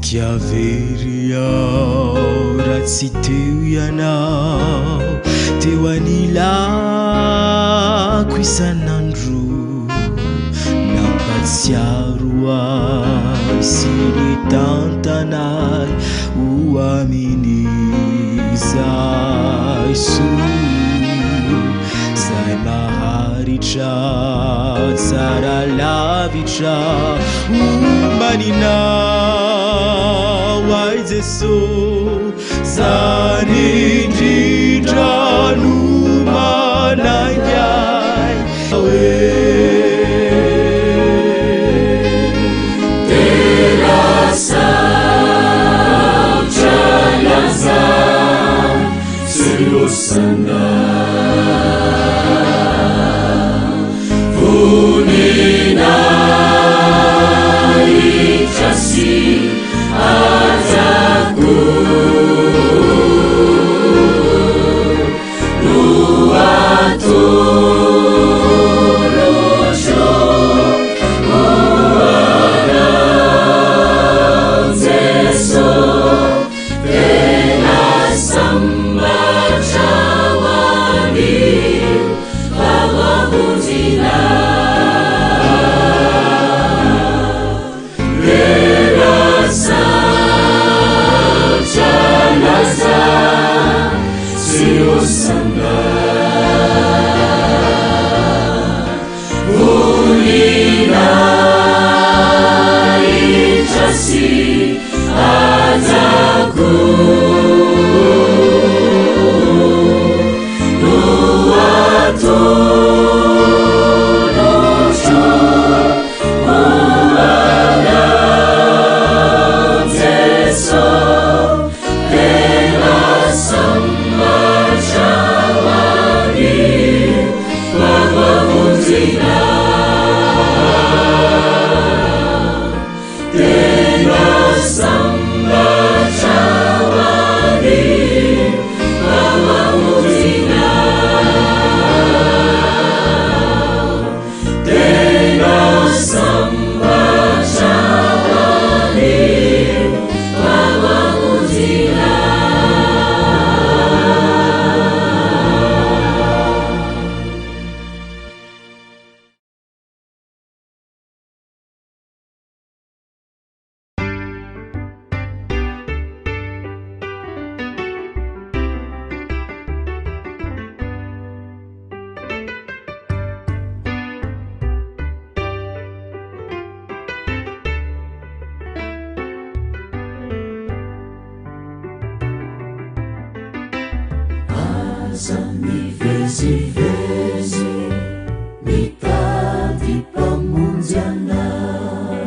Kiavery aho raha tsy teo ianao teo anilako isan'andro nampatsiaro ahy sy ny tantanay ho amin'izay zay maharitra tsara lavitra ombaninao ay Jesosy zany indrindra no manaiky ahy Sana Punina Ichasi Azaku Nuatu Lujo Muana Zeso Pena Samba Vezi mitady mpamonjy anao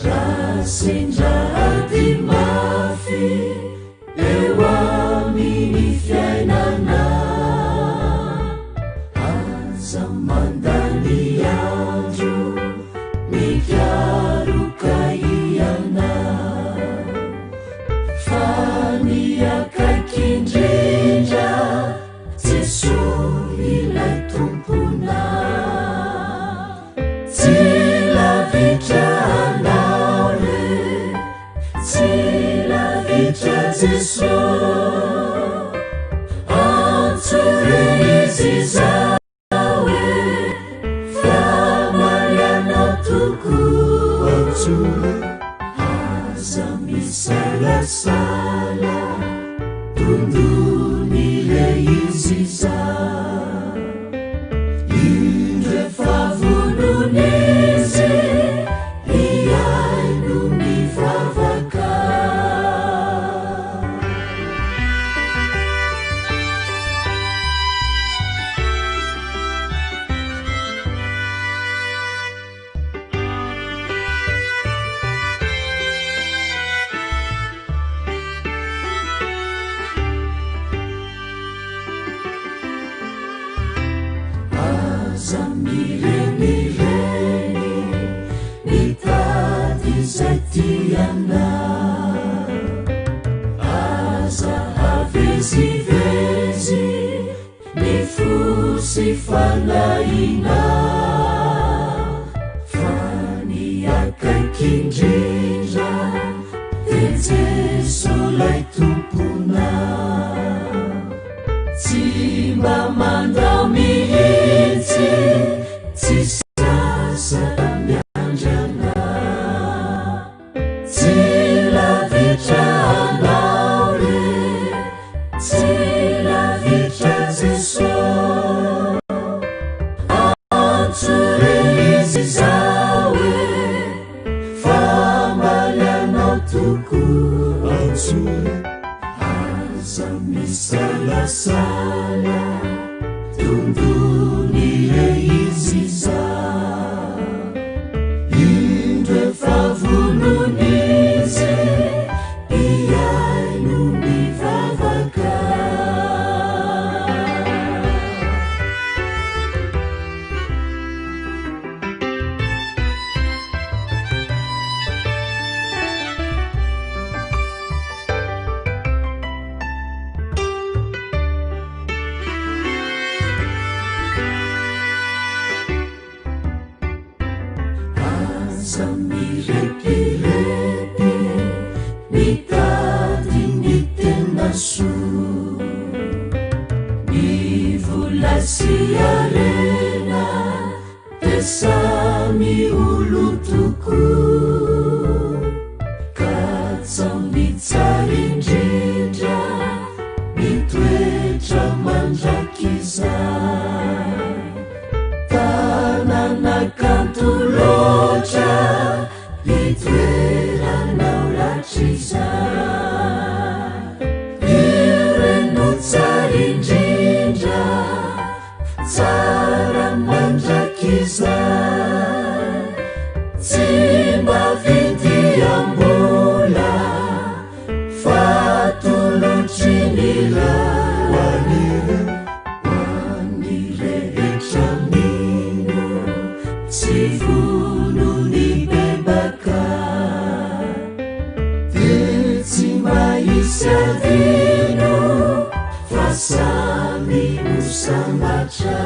raha sendrady mafy eo amin'ny fiainanao aza mandany andro mikaroka ianao fa niakaiky indrindra ilai tompona tsy lavitra anao re tsy lavitra Jesosy antsory izy zao e fa marianao tokoa antsory aza misalasala tondony le izy zao indre favolon'izy iay no mivavaka Mireni mitady zay tianao aza havezivezy mifosy fanahinao fa niakaiky indrindra Jesolay tompona tsy mba mandao mihitsy tsy sasaka miandrana tsy lavitra anao re tsy lavitra Jesosy antsore izy zao e famalianao toko antsore aza misalasala tondony e izy za indre favolonizy iay no mivavaka Mirepirepi mitady ny tena soa mivolasy arena de samy olo tokoa ka tsao mitsary indrindra mitoetra mandrakizay tanana kanto loatra itoeranao latrizay ireno tsara indrindra tsara mandrakizay tsy mavindy ambola fatolotry ny ray hoany rehetra mino tsy vonony bebaka de tsy mahisy adino fa samy ho sambatra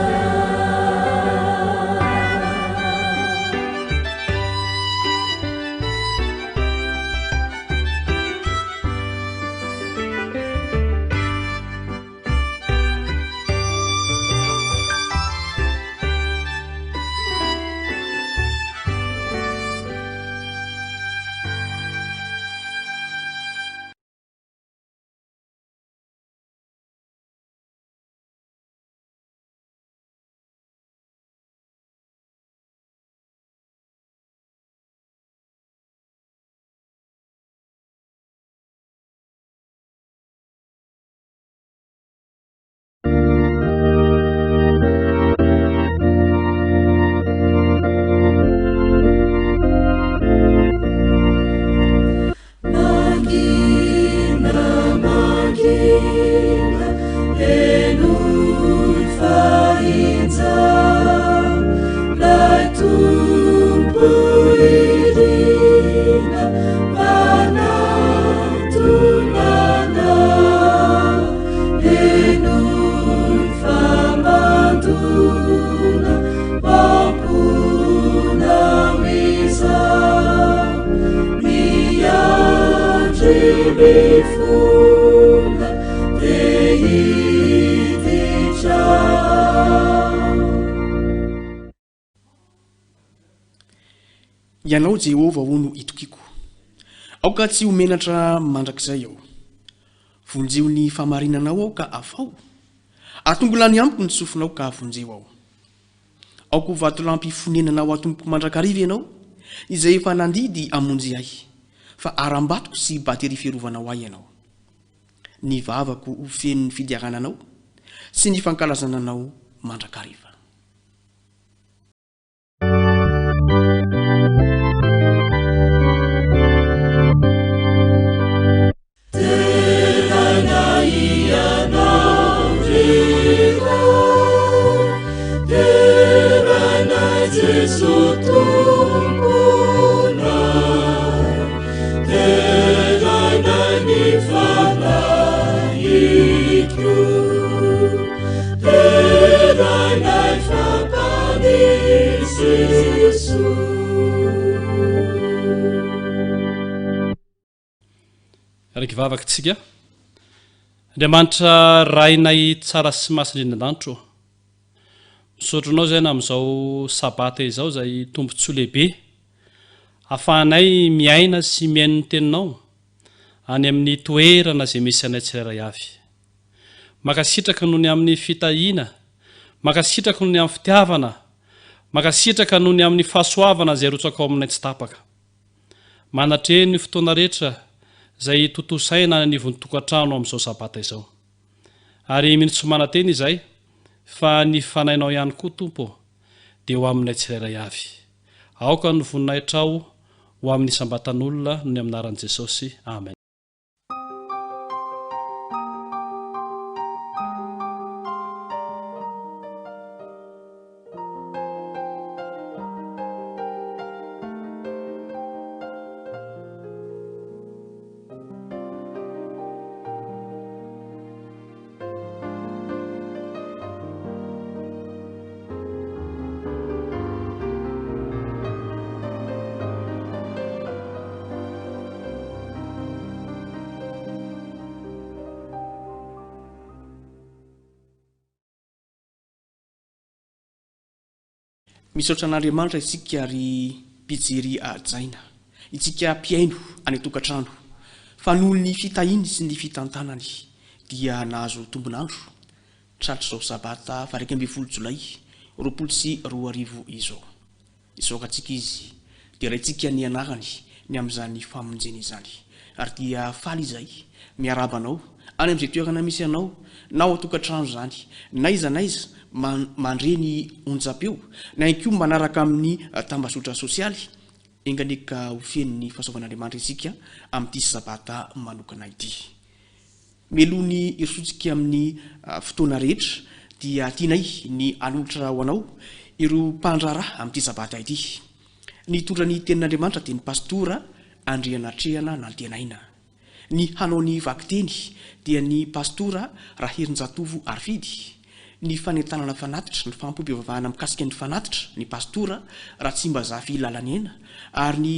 ianao Jehova ho no itokiko aoka tsy homenatra mandrakizay ao vonjeo ny famarinanao ao ka afao atongolany amiko ny sofinao ka avonjeo ao aoko vatolampy fonenanao atompoko mandrakariva ianao izay efa nandidy amonjy ahy fa arambatoko sy batery fierovanao ahy ianao ny vavako ho feno ny fidiarananao sy ny fankalazananao mandrakariva Jesu tumpuna terana ni fana ikyu terana fapani Jesu ikivavakantsika Andriamanitra rainay tsara sy masindrindanitro misotronao zay na amin'izao sabata izao zay tombontsoa lehibe afahanay miaina sy miain'ny teninao any amin'ny toerana zay misy anay tsirairay avy makasitraka noho ny amin'ny fitahiana makasitraka noho ny amin'ny fitiavana makasitraka noho ny amin'ny fahasoavana zay rotsaka ao aminay tsy tapaka manatre ny fotoana rehetra zay totosaina ny vontokantrano amin'izao sabata izao ary minitso mananteny izay fa ny fanainao ihany koa tompo dia ho aminay tsirairay avy aoka ny voninahitra ho amin'ny sambatan'olona no ny aminaran'i Jesosy amen. Misaotra an'Andriamanitra isika ary mpijery ajaina isika mpiaino any tokantrano fa noho ny fitahiny sy ny fitantanany dia nahazo tombonandro tratra izao sabata 21 Jolay 2024 izao isokatsika izy dia raintsika ny anarany ny amin'izany famonjeny izany ary dia faly izay miarabanao any amin'izay toerana misy anao nao tokantrano zany naiza mandre ny onjapeo na inkoa manaraka amin'ny tambazotra sosialy enganika ho fen'ny fahasoavan'Andriamanitra isika amin'ity sabata manokana ity melohany irosontsika amin'ny fotoana rehetra dia tianay ny anolotra ho anao ireo mpandraraha amin'ity sabata ity ny tondrany tenin'Andriamanitra dia ny pastora Andrianatrehana Nantenaina ny hanao ny vakiteny dia ny pastora Raherin-Jatovo Arfidy ny fanentanana fanatitra ny Fanompoam-pivavahana mikasika ny fanatitra ny pastora Ratsimbazafy Lalanena ary ny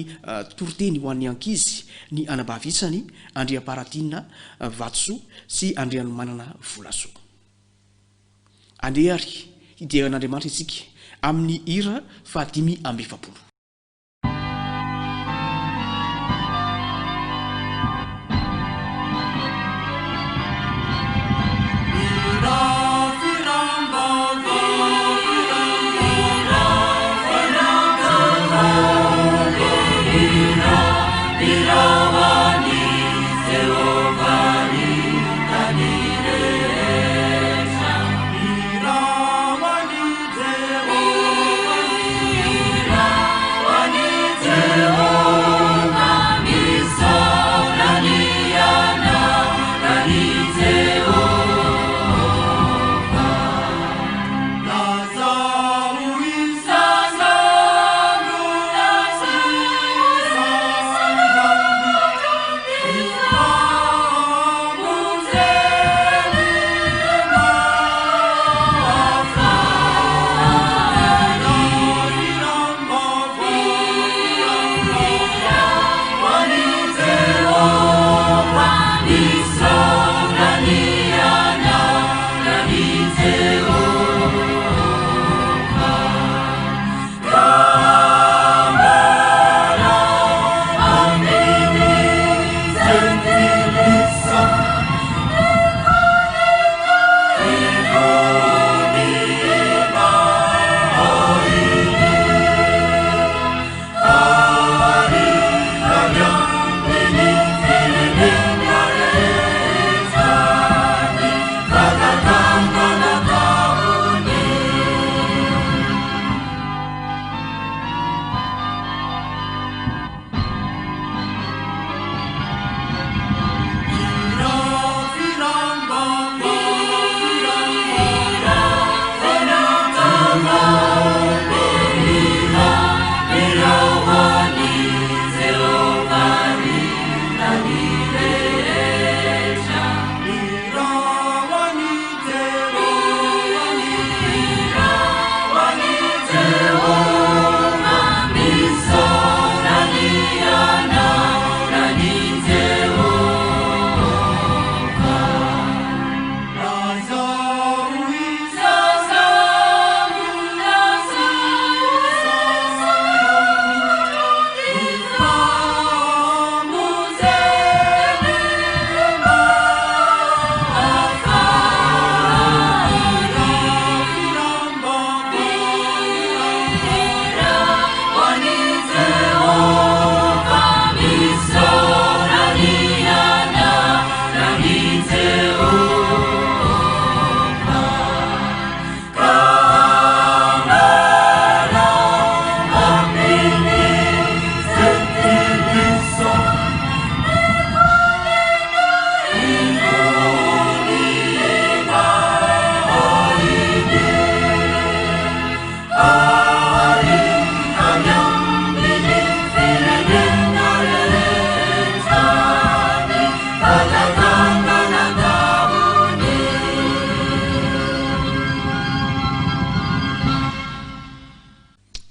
toroteny ho an'ny ankizy ny anabavitsany Andriamparatina Vatsoa sy Andrianomanana Volasoa andehary hideran'Andriamanitra isika amin'ny hira 570. Ira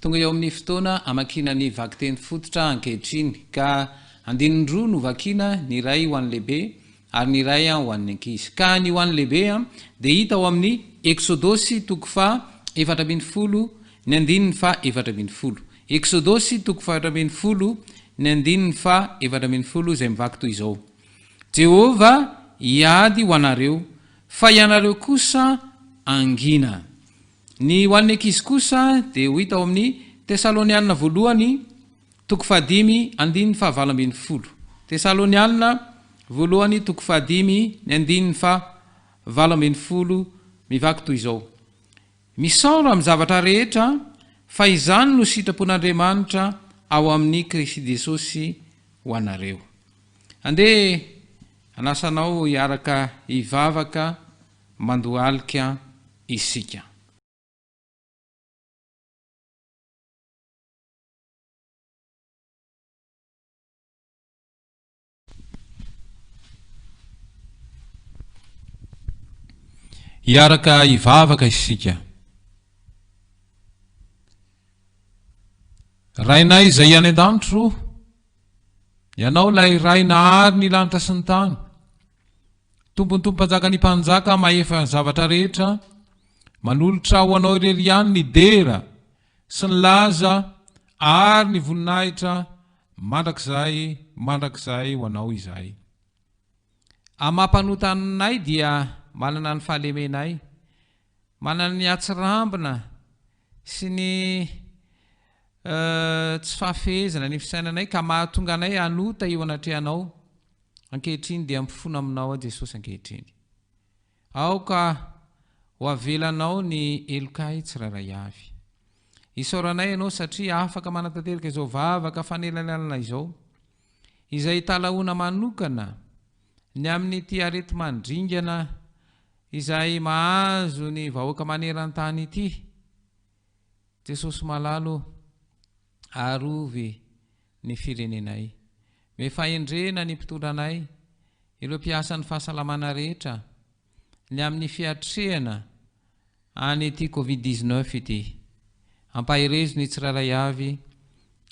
tonga eo amin'ny fotoana amakina ny vakiteny fototra ankehitriny ka andinindroa no vakina ny ray ho an'ny lehibe ary ny ray ho an'ny ankizy ka ny ho an'ny lehibe dia hita ao amin'ny eksodosy toko fa 710 ny andininy fa 710 eksodosy toko fa 710 ny andininy fa 710 izay mivaky toy izao: Jehova hiady ho anareo fa ianareo kosa angina. Ny ho an'ny ankizy kosa dia ho hita ao amin'ny Tesalonianina voalohany toko fa 5 andininy fa 7 Tesalonianina voalohany toko fa 5 ny andininy fa 7 mivaky toy izao: misaoro amin'ny zavatra rehetra fa izany no sitrapon'Andriamanitra ao amin'ny Kristy Jesosy ho anareo. Andeha anasanao hiaraka hivavaka mandohalika isika. Hiaraka hivavaka isika. Rainay izay any an-danitro, ianao ilay ray nahary ny lanitra sy ny tany, tompontompanjaka ny mpanjaka mahefa ny zavatra rehetra, manolotra ho anao irery ihany ny dera sy ny laza ary ny voninahitra mandrakizay ho anao izay. Amam-panotanay dia manana ny fahalemenay, manana ny atsirambina sy ny tsy fahafehezana ny fisainanay ka mahatonga anay anota eo anatrehanao ankehitriny dia mifona aminao a Jesosy ankehitriny. Aoka ho avelanao ny elokay tsiraray avy. Isaoranay ianao satria afaka manatanteraka izao vavaka fanelanelana izao izay talaona manokana ny amin'ny ty arety mandringana izay mahazo ny vahoaka maneran-tany ity. Jesosy malalo arovy ny firenenay, mefahendrena ny mpitondranay ireo mpiasa ny fahasalamana rehetra ny amin'ny fiatrehana any ity Covid-19 ity. Ampahirezo ny tsiraray avy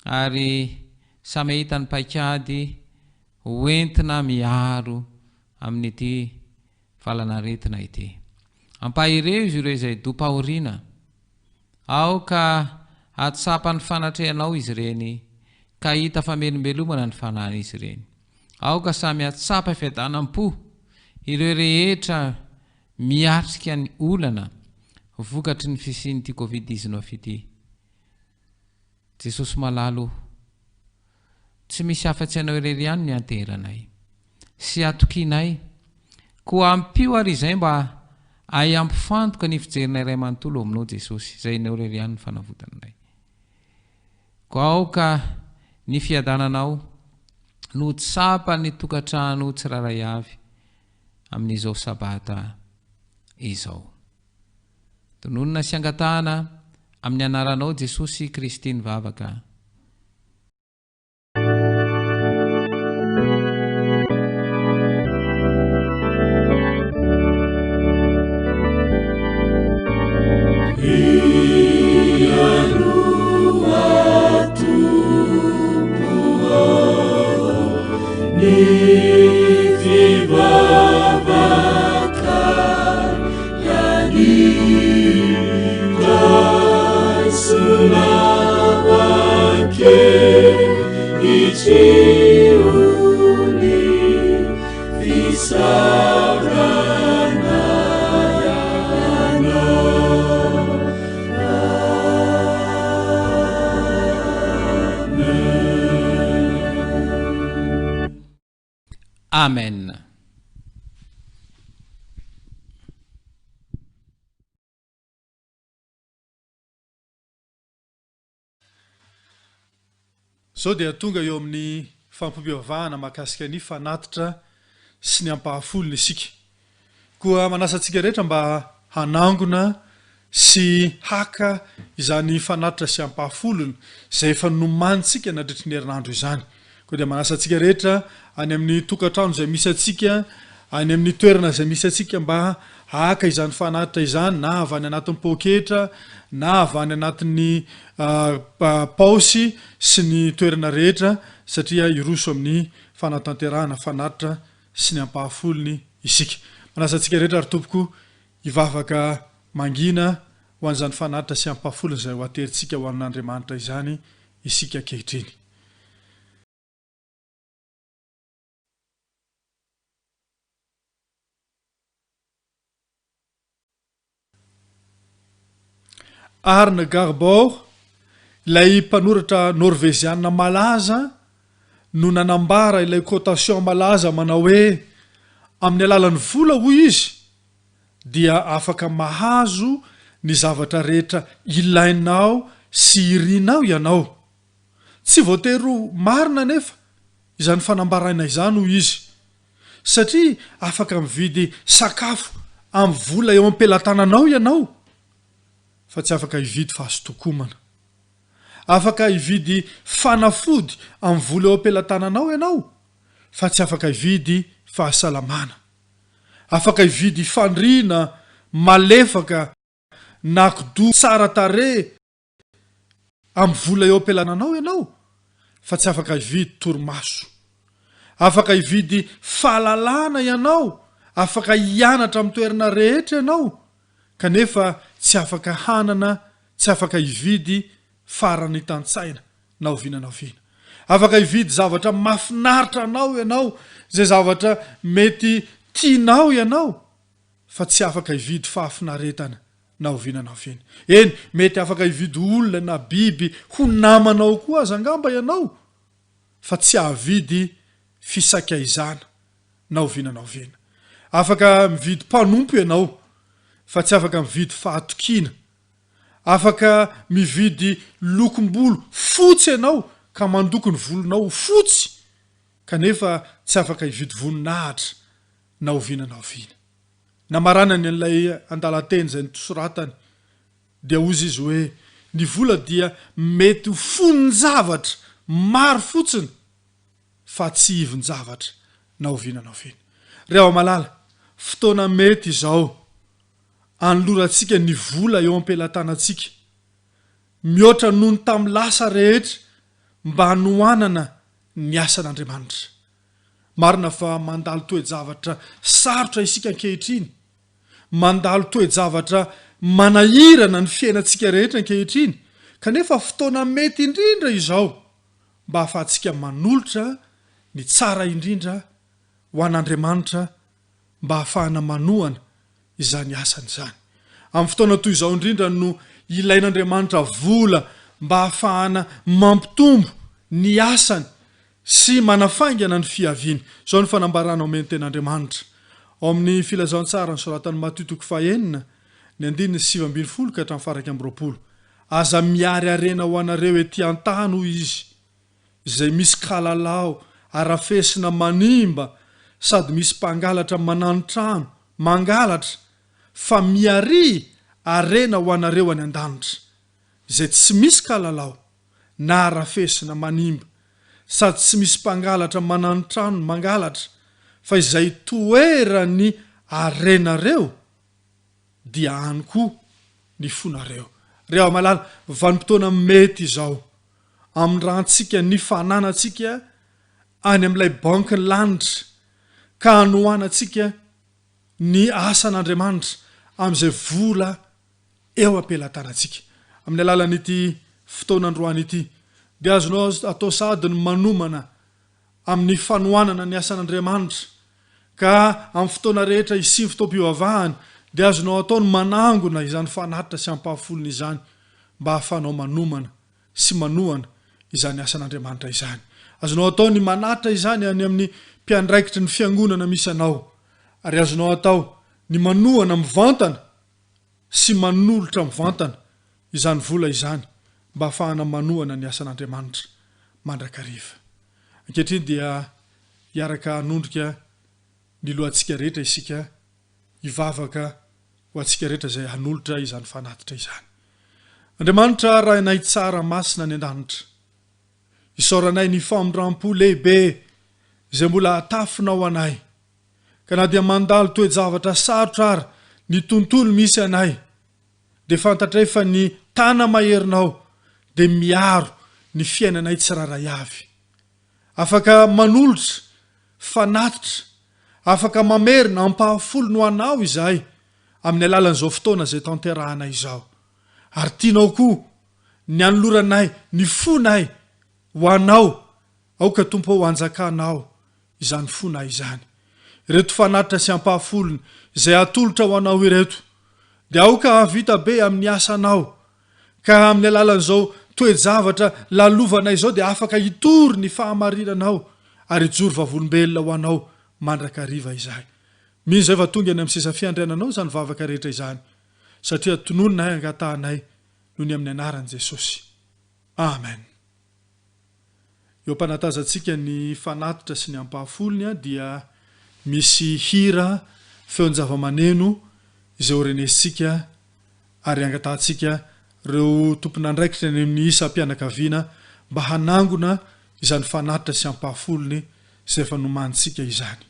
ary samy hita ny paikady hoentina miaro amin'ny ity falanaretina ity. Ampahirezo ireo izay dopahorina, aoka atsapa ny fanatrehanao izy ireny ka hita famelombelomana ny fanany izy ireny. Aoka samy atsapa fiadanam-po ireo rehetra miatrika ny olana vokatry ny fisian'ity Covid-19 ity. Jesosy malalo, tsy misy afa-tsy anao irery ihany ny anteranay sy atokinay, koa ampio ary izay mba ay ampifantoka ny fijerinay ray manontolo aminao Jesosy, izay nao irery ihany ny fanavotananay. Koa aoka ny fiadananao no tsapa ny tokantrano tsiraray avy amin'izao sabata izao. Tononona sy angatahana amin'ny anaranao Jesosy Kristy ny vavaka. Amen. Zao dia tonga eo amin'ny fanompoam-pivavahana mahakasika ny fanatitra sy ny ampahafolony isika. Koa manasantsika rehetra mba hanangona sy haka izany fanatitra sy ampahafolony zay efa nomanitsika nadritry ny herinandro izany koa dia manasa antsika rehetra any amin'ny tokantrano zay misy atsika any amin'ny toerana zay misy atsika mba haka izany fanatitra izany na avy any anatin'ny poketra na avy any anatin'ny paosy sy ny toerana rehetra satria iroso amin'ny fanatanterahana fanatitra sy ny ampahafolony isika manasa antsika rehetra ary tompoko ivavaka mangina ho an'izany fanatitra sy ampahafolony zay ho ateritsika ho amin'Andriamanitra izany isika ankehitriny. Arne Garborg, ilay mpanoratra norvéziana malaza no nanambara ilay quotation malaza manao hoe amin'ny alalan'ny vola hoy izy dia afaka mahazo ny zavatra rehetra ilainao sy irinao ianao. Tsy voatery marina nefa izany fanambaraina izany hoy izy satria afaka mividy sakafo amin'ny vola eo am-pelatananao ianao fa tsy afaka hividy fahasotokomana. Afaka hividy fanafody amin'ny vola eo am-pelatananao ianao fa tsy afaka hividy fahasalamana. Afaka hividy fandriana malefaka na kodo tsara tare amin'ny vola eo am-pelatananao ianao fa tsy afaka hividy torimaso. Afaka hividy fahalalana ianao, afaka hianatra amin'ny toerana rehetra ianao kanefa tsy afaka hanana, tsy afaka hividy farany tantsaina na ovinanao vina. Afaka hividy zavatra mafinaritra anao ianao, zay zavatra mety tianao ianao fa tsy afaka hividy fahafinaretana na ovinanao vina. Eny, mety afaka hividy olona na biby ho namanao koa aza angamba ianao fa tsy havidy fisakaizana na ovinanao vina. Afaka mividy mpanompo ianao fa tsy afaka mividy fahatokina. Afaka mividy lokombolo fotsy ianao ka mandoko ny volonao fotsy kanefa tsy afaka hividy voninahitra na ovinanao vina. Namaranany an'ilay andalateny zay nosoratany dia ozy izy hoe ny vola dia mety ho fonon-javatra maro fotsiny fa tsy ivon-javatra na ovinanao vina. Reo malala, fotoana mety izao anolorantsika ny vola eo am-pelatanantsika mihoatra noho ny tamin'ny lasa rehetra mba hanoanana ny asan'Andriamanitra. Marina fa mandalo toe-javatra sarotra isika ankehitriny, mandalo toe-javatra manahirana ny fiainantsika rehetra ankehitriny kanefa fotoana mety indrindra izao mba hahafahantsika manolotra ny tsara indrindra ho an'Andriamanitra mba hahafahana manoana izany asany izany. Amin'ny fotoana toy izao indrindra no ilain'Andriamanitra vola mba hahafahana mampitombo ny asany sy manafaingana ny fiaviany. Zao ny fanambarana omeny ten'Andriamanitra ao amin'ny filazantsara ny soratan'ny Matio 9:9 ka hatramin'ny faraka amby 20. Aza miary arena ho anareo ety an-tany hoy izy, izay misy kalalao arafesina manimba sady misy mpangalatra mananotrano mangalatra, fa miary arena ho anareo any an-danitra izay tsy misy kalalao na arafesina manimba sady tsy misy mpangalatra mananotrano mangalatra, fa izay toerany arenareo dia any koa ny fonareo. Reo malala, vanim-potoana mety izao amin'ny rahantsika ny fananantsika any amin'ilay banky ny lanitra ka hanoanantsika ny asan'Andriamanitra amin'izay vola eo am-pelatanantsika. Amin'ny alalan'ity fotoana androany ity dia azonao atao sady ny manomana amin'ny fanoanana ny asan'Andriamanitra ka amin'ny fotoana rehetra isiny fotoam-pivavahana dia azonao atao ny manangona izany fanatitra sy ampahafolony izany mba hahafanao manomana sy manoana izany asan'Andriamanitra izany. Azonao atao ny manatra izany any amin'ny mpiandraikitry ny fiangonana misy anao, ary azonao atao ny manoana mivantana sy manolotra mivantana izany vola izany mba hahafahana manoana ny asan'Andriamanitra mandrakariva. Ankehitriny dia hiaraka hanondrika ny lohantsika rehetra isika hivavaka ho antsika rehetra zay hanolotra izany fanatitra izany. Andriamanitra raha inay tsara masina ny an-danitra, isaoranay ny famondram-po lehibe zay mbola atafinao anay, ka na dia mandalo toe-javatra sarotra ary ny tontolo misy anay, dia fantatray fa ny tana maherinao dia miaro ny fiainanay tsiraray avy. Afaka manolotra, fanatitra, afaka mamerina ampahafolo no anao izahay amin'ny alalan'izao fotoana zay tanterahanay izao. Ary tianao koa ny anoloranay, ny fonay ho anao, aoka tompo ho anjakanao izany fonay izany. Ireto fanatitra sy ampahafolony zay atolotra ho anao ireto, dia aoka vita be amin'ny asanao, ka amin'ny alalan'izao toe-javatra lalovanay izao dia afaka hitory ny fahamarinanao ary hijoro vavolombelona ho anao mandrakariva izahay. Mino zay va tonga any amin'ny sisa fiandriananao izany vavaka rehetra izany, satria tonononay angatahanay noho ny amin'ny anaran'i Jesosy. Amen. Eo ampanatazantsika ny fanatitra sy ny ampahafolony dia misy hira feon-java-maneno izay orenesitsika ary angatahantsika reo tompon'andraikitra ny amin'ny isam-pianakaviana mba hanangona izany fanatitra sy ampahafolony izay efa nomantsika izany.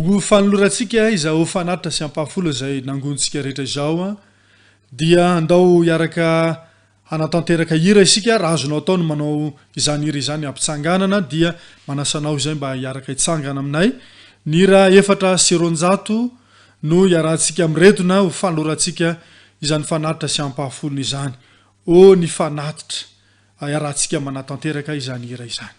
Ho fanolorantsika izao fanatitra sy ampahafolo izay nangontsika rehetra izao dia andao iaraka hanatanteraka hira isika. Raha azonao atao no manao izany hira izany ampitsanganana dia manasanao izay mba iaraka itsangana aminay. Ny hira 400 no iarahantsika amiredona ho fanolorantsika izany fanatitra sy ampahafolo izany. O ny fanatitra iarahantsika manatanteraka izany hira izany.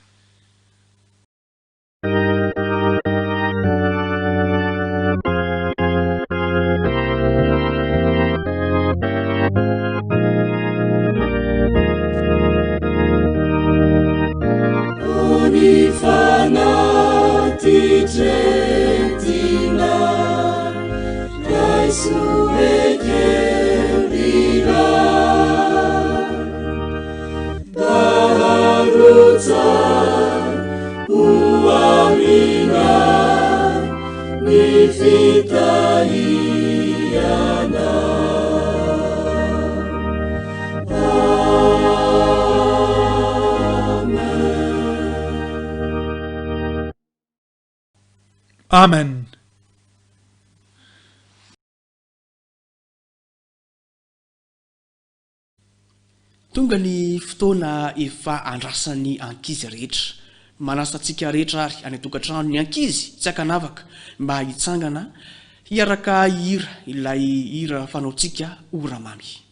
Fanatitretina kaisuekerira baharuza uamina nifitaiana. Amen. Tonga ny fotoana efa andrasan'ny ankizy rehetra. Manasa antsika rehetra ary any tokantrano ny ankizy tsy akanavaka mba hitsangana hiaraka hira ilay hira fanaontsika ora mamy.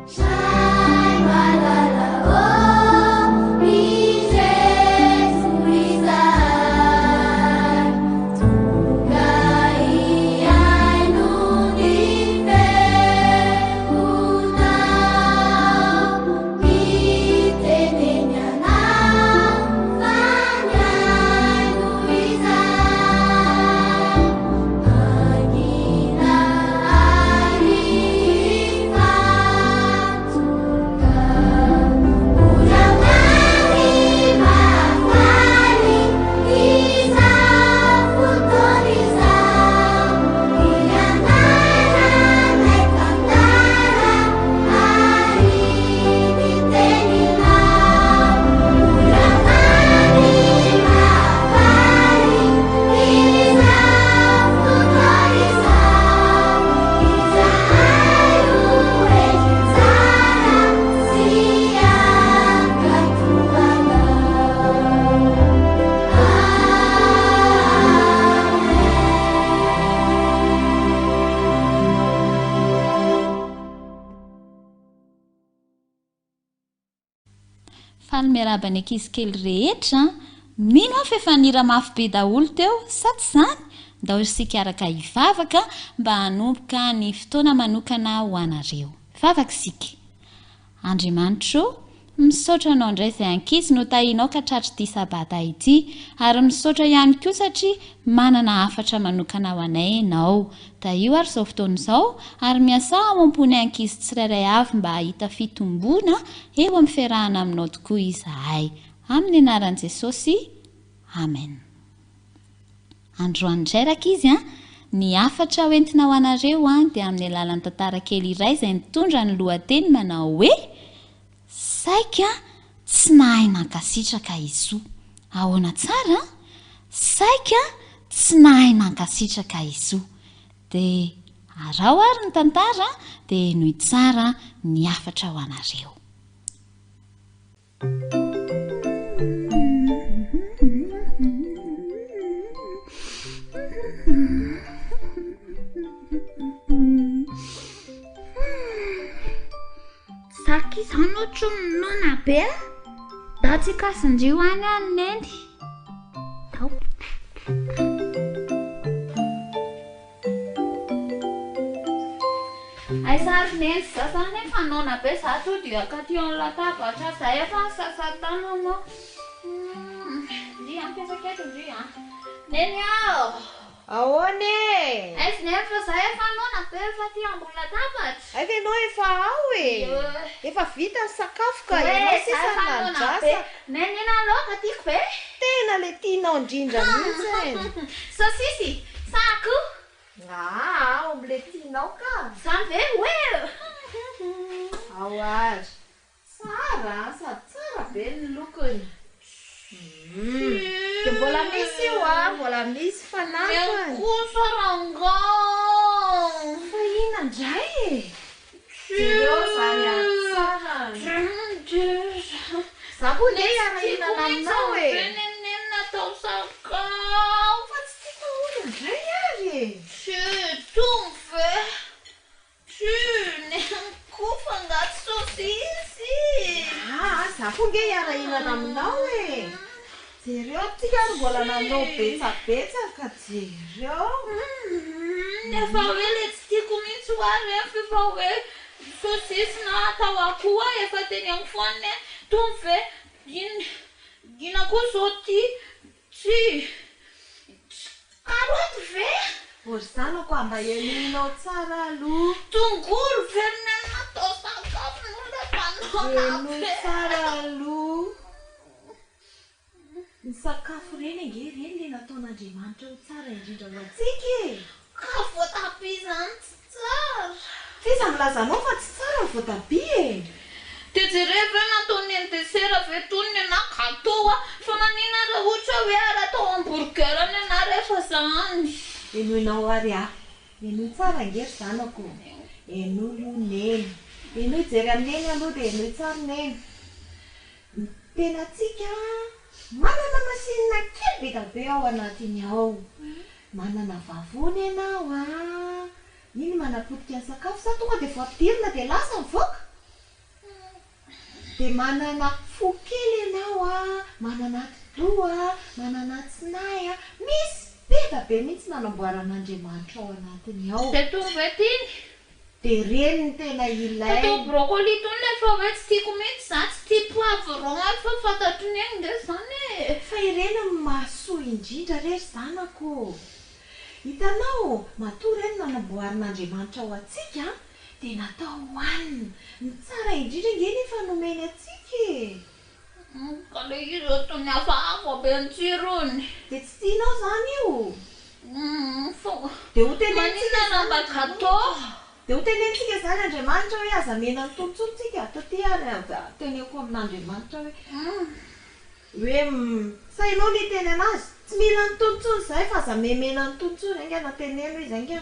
Shine, la la la, oh, Jesus, who is Falmerabany ankizy kely rehetra mino aho fa efa nira mafy be daholo teo sa tsy zany ndao isika araka hivavaka mba hanomboka ny fotoana manokana ho anareo. Vavaka isika. Andriamanitro, misaotra anao indray izay ankizy no tahinao ka tratry ity sabata ity, ary misaotra ihany koa satria manana hafatra manokana ho anay ianao. Da io ary izao fotoana izao ary miasa mampony ankizy tsirairay avy mba hahita fitombona eo amin'ny fiarahana aminao tokoa izahay. Amin'ny anaran'i Jesosy. Amen. Androany indray rakizy ny hafatra hoentina ho anareo dia amin'ny alalan'ny tantara kely iray izay nitondra ny lohateny manao hoe saika tsy nahay nankasitraka izy. Ahoana tsara? Saika tsy nahay nankasitraka izy. Dia arao ary ny tantara dia nohy tsara ny hafatra ho anareo. Saki izany ohatry nona be da tsy kasindrio any any neny. Tao. Ay sary neny sasany efa nona be za to dia katy amin'ny latabatra zay efa sasatanao. Dia ampiasaketo dia. Neny ao. Ahoana e? Aizy nefa zay efa nona be efa ty ambony latabatra. Ay ianao efa ao e. Efa vita ny sakafo ka ianao sisa nandrasa. Neny laoka tiako be. Tena le tianao indrindra mihitsy. Sosisy, sako. Ao am'le tianao ka. Zany ve hoe. Ao ary. Tsara, sady tsara be ny lokony. Dia mbola misy io mbola misy fanampiny. Kosa rangao. Fa ina indray e. Ireo zany tsara. Za koa ne iara-hinana aminao e. Neneneny natao sakafo. Fa tsy tiako olo indray ary e. Tonfe. Nenkofa ngaty sosisy. Za koa nge iara-hinana aminao e. Jereo tika mbola nanao betsabetsaka jereo. Efa hoe le tsy tiako mihitsy ho ary efa hoe sosisy na atao akoho efa teny amin'ny foaniny tonfe ina koa zao ty tsy karoty ve? Ory zanako mba ianinao tsara aloha. Tongolo verina natao sakafo no lefanona be. Tsara aloha. Ny sakafo reny ange reny le nataon'Andriamanitra ho tsara indrindra ho antsika e. Ka voatabia zany tsy tsara. Fiza milazanao fa tsy tsara ny voatabia e. Dia jereva nataony ny desera vetoniny na gâteau fa manina raha ohatra hoe ary atao hamburger ny ana rehefa zany. Enoinao ary enoy tsara nge zanako. Enoy io neny. Enoy jery amin'eny aloha dia enoy tsara neny. Tena tsika manana masinina kely be da be ao anatiny ao. Manana vavony ianao iny manapotika ny sakafo sa tonga dia voapidirina dia lasa mivoaka. Dia manana fo kely ianao manana atidoha, manana tsinahy misy be da be mihitsy nanamboaran'Andriamanitra ao anatiny ao. Dia tonga tiny. Dia reny ny tena ilay. Atao brocoli tony efa hoe tsy tiako mihitsy za tsy tia poivron fa fantatro ny eny nge zany e. Fa ireny mahasoa indrindra rery zanako. Hitanao matoa reny nanamboaran'Andriamanitra ao antsika dia natao hohanina. Ny tsara indrindra nge nefa nomeny antsika e. Ka le izy otony hafahafa be ny tsirony. Dia tsy tianao zany io. Dia ho tenentsika mba gâteau. Dia ho tenentsika zany Andriamanitra hoe aza mena ny tontsolontsika atao ty ary teneko amin'Andriamanitra hoe sa ianao le teny anazy tsy mila ny tontsolo zay fa aza memena ny tontsolo ange nateneno izy ange.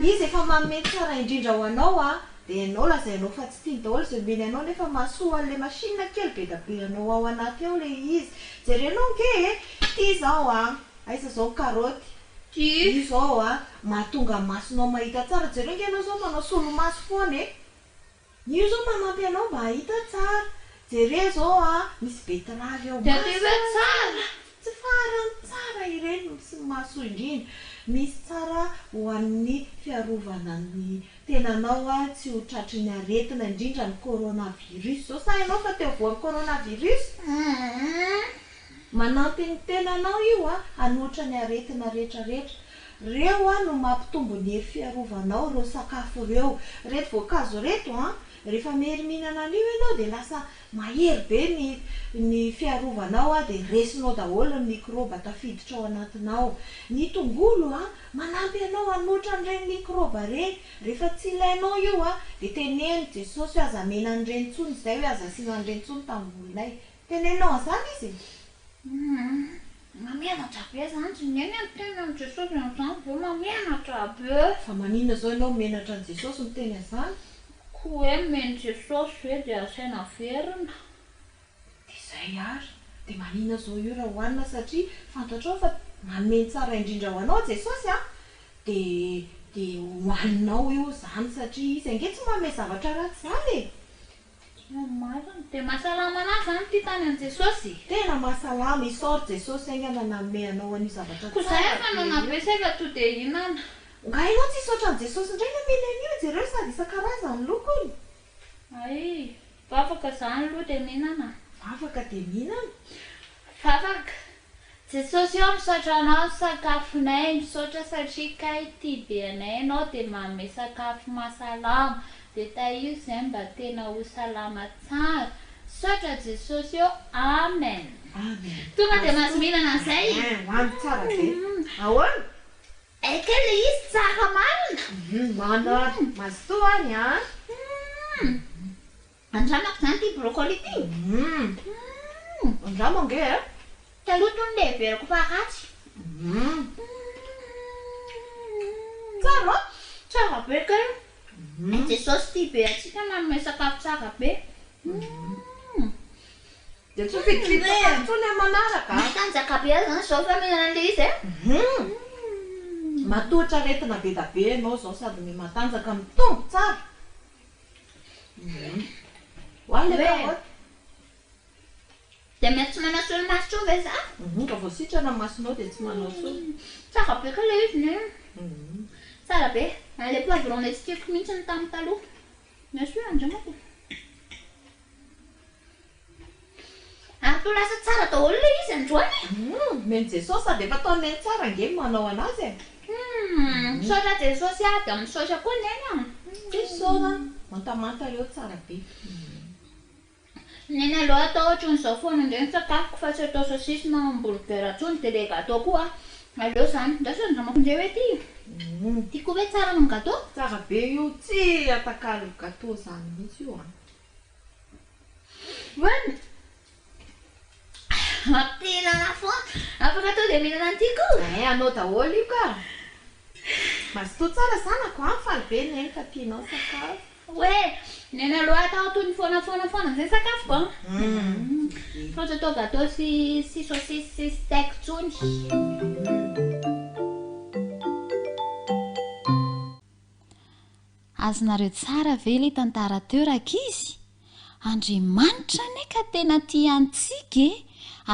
Izy efa manome tsara indrindra ho anao dia ianao lazainao fa tsy tiany daholo izay omeny anao nefa mahasoa an'le masinina kely be da be anao ao anaty ao le izy. Jerenao nge ty zao aiza zao karaoty. Io zao mahatonga masonao mahita tsara. Jereo nge anao zao manao solomaso foana e. Io zao manampy anao mba hahita tsara. jere zao misy betrave eo dia ty hoe tsara tsy farany tsara ireny sy mahasoa indrindra misy tsara ho an'ny fiarovana ny tenanao tsy ho tratry ny aretina indrindra ny coronavirus zao sa ianao fa teo voan'ny coronavirus manampy ny tenanao io hanotra ny aretina rehetrarehetra reo no mampitombo ny hery fiarovanao reo sakafo reo reto voankazo reto rehefa mery mihinana an'io ianao dia lasa mahery be ny fiarovanao dia resinao daholo ny mikroba tafiditra ao anatinao. Ny tongolo manampy anao hanotra an'ireny mikroba reny rehefa tsy ilainao io dia teneny Jesosy hoe aza mena an'ireny tsony izay hoe aza asiana an'ireny tsony tamin'ny volonay tenenao an'izany izy mamianatra be zany tsy neny teny amin'ny Jesosy an'izany vo mamianatra be fa manina zao ianao menatra an' Jesosy miteny an'izany ko hoe meny Jesosy hoe dia asaina verina dia izay ary dia manina zao io raha hohanina satria fantatrao fa manome tsara indrindra ho anao Jesosy dia hohaninao io zany satria izy ange tsy manome zavatra ratsy zany marina dia mahasalama anazy zany ty tany an' Jesosy tena mahasalama isaory Jesosy aingana nanome anao an'io zavatra ko zay efa nanabesaka to dia hinana nga ianao tsy isotra an' Jesosy indray na mila an'io jereo sady isan-karazany lokony ay vavaka zany aloha dia mihinana vavaka dia mihinana vavaka Jesosy eo misaotra anao sakafonay misaotra satria kay ty be anay ianao dia manome sakafo mahasalama dia taio izay mba tena ho salama tsara misaotra Jesosy eo amen tonga dia mahazo mihinana an'izay hoany tsara be ahoana eka le izy tsara marina mana mazotoa any andramako zany ty brocoli ty andramo ange taloha tony le veriko fa ratsy tsara tsara be ka Jesosy ty be atsika manome sakafo tsara be dia tsy fidifidy sakafo tsony manaraka matanjaka be zany zao fa mihinana an'le izy matotra aretina be da be ianao zao sady ny matanjaka mitombo tsara hoany le dia mety tsy manao solomaso tro ve za raha vao sitrana masonao dia tsy manao solo tsara be ka le izy ne tsara be le poivron le tsy tiako mihitsy ny tamin'ny taloha nesy hoe andramako ary to lasa tsara daholo le izy androany meny Jesosy sady efa ataoneny tsara nge manao anazy misaotra Jesosy dia misaotra koa neny Jesosy mantamanta eo tsara be neny aloha atao ohatran'izao foana indreny sakafoko fa tsy atao sosisy na hamburger atsony dia le gâteau koa aleo zany ndasa andramako indray hoe ty tiako hoe tsara no gâteau tsara be io tsy atakalo gâteau zany mihitsy io hoe mampinana foana afaka atao dia mihinana an'tyko anao daholo io ka mazoto tsara zanako faly be neny ka tianao sakafo hoe neny aloha atao tony foana zay sakafoko fa tsy atao gâteau sy sosisy sy steak tsony azonareo tsara ve le tantara teo rakizy Andriamanitra ne ka tena tia antsika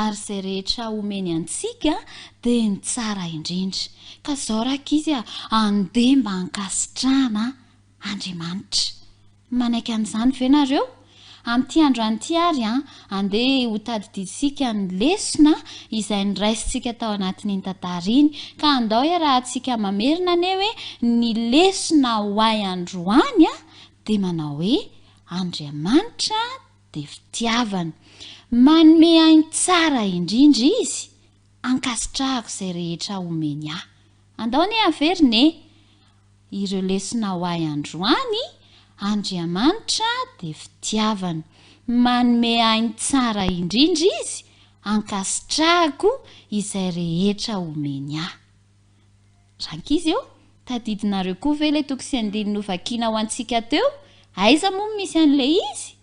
ary izay rehetra omeny antsika dia ny tsara indrindra ka zao rakizy andeha mba hankasitrahana Andriamanitra manaiky an'izany ve nareo amin'ity andro an'ity ary andeha ho tadiditsika ny lesona izay niraisintsika tao anatin'iny tantara iny ka andao raha antsika mamerina ane hoe ny lesona hoay androany dia manao hoe Andriamanitra dia fitiavana manome ainy tsara indrindra izy ankasitrahako izay rehetra omeny andao ne averine ireo lesona hoay androany Andriamanitra dia fitiavana manome ainy tsara indrindra izy ankasitrahako izay rehetra omeny rankizy eo tadidinareo koa ve le toko sy andiny novakiana ho antsika teo aiza moa misy an'le izy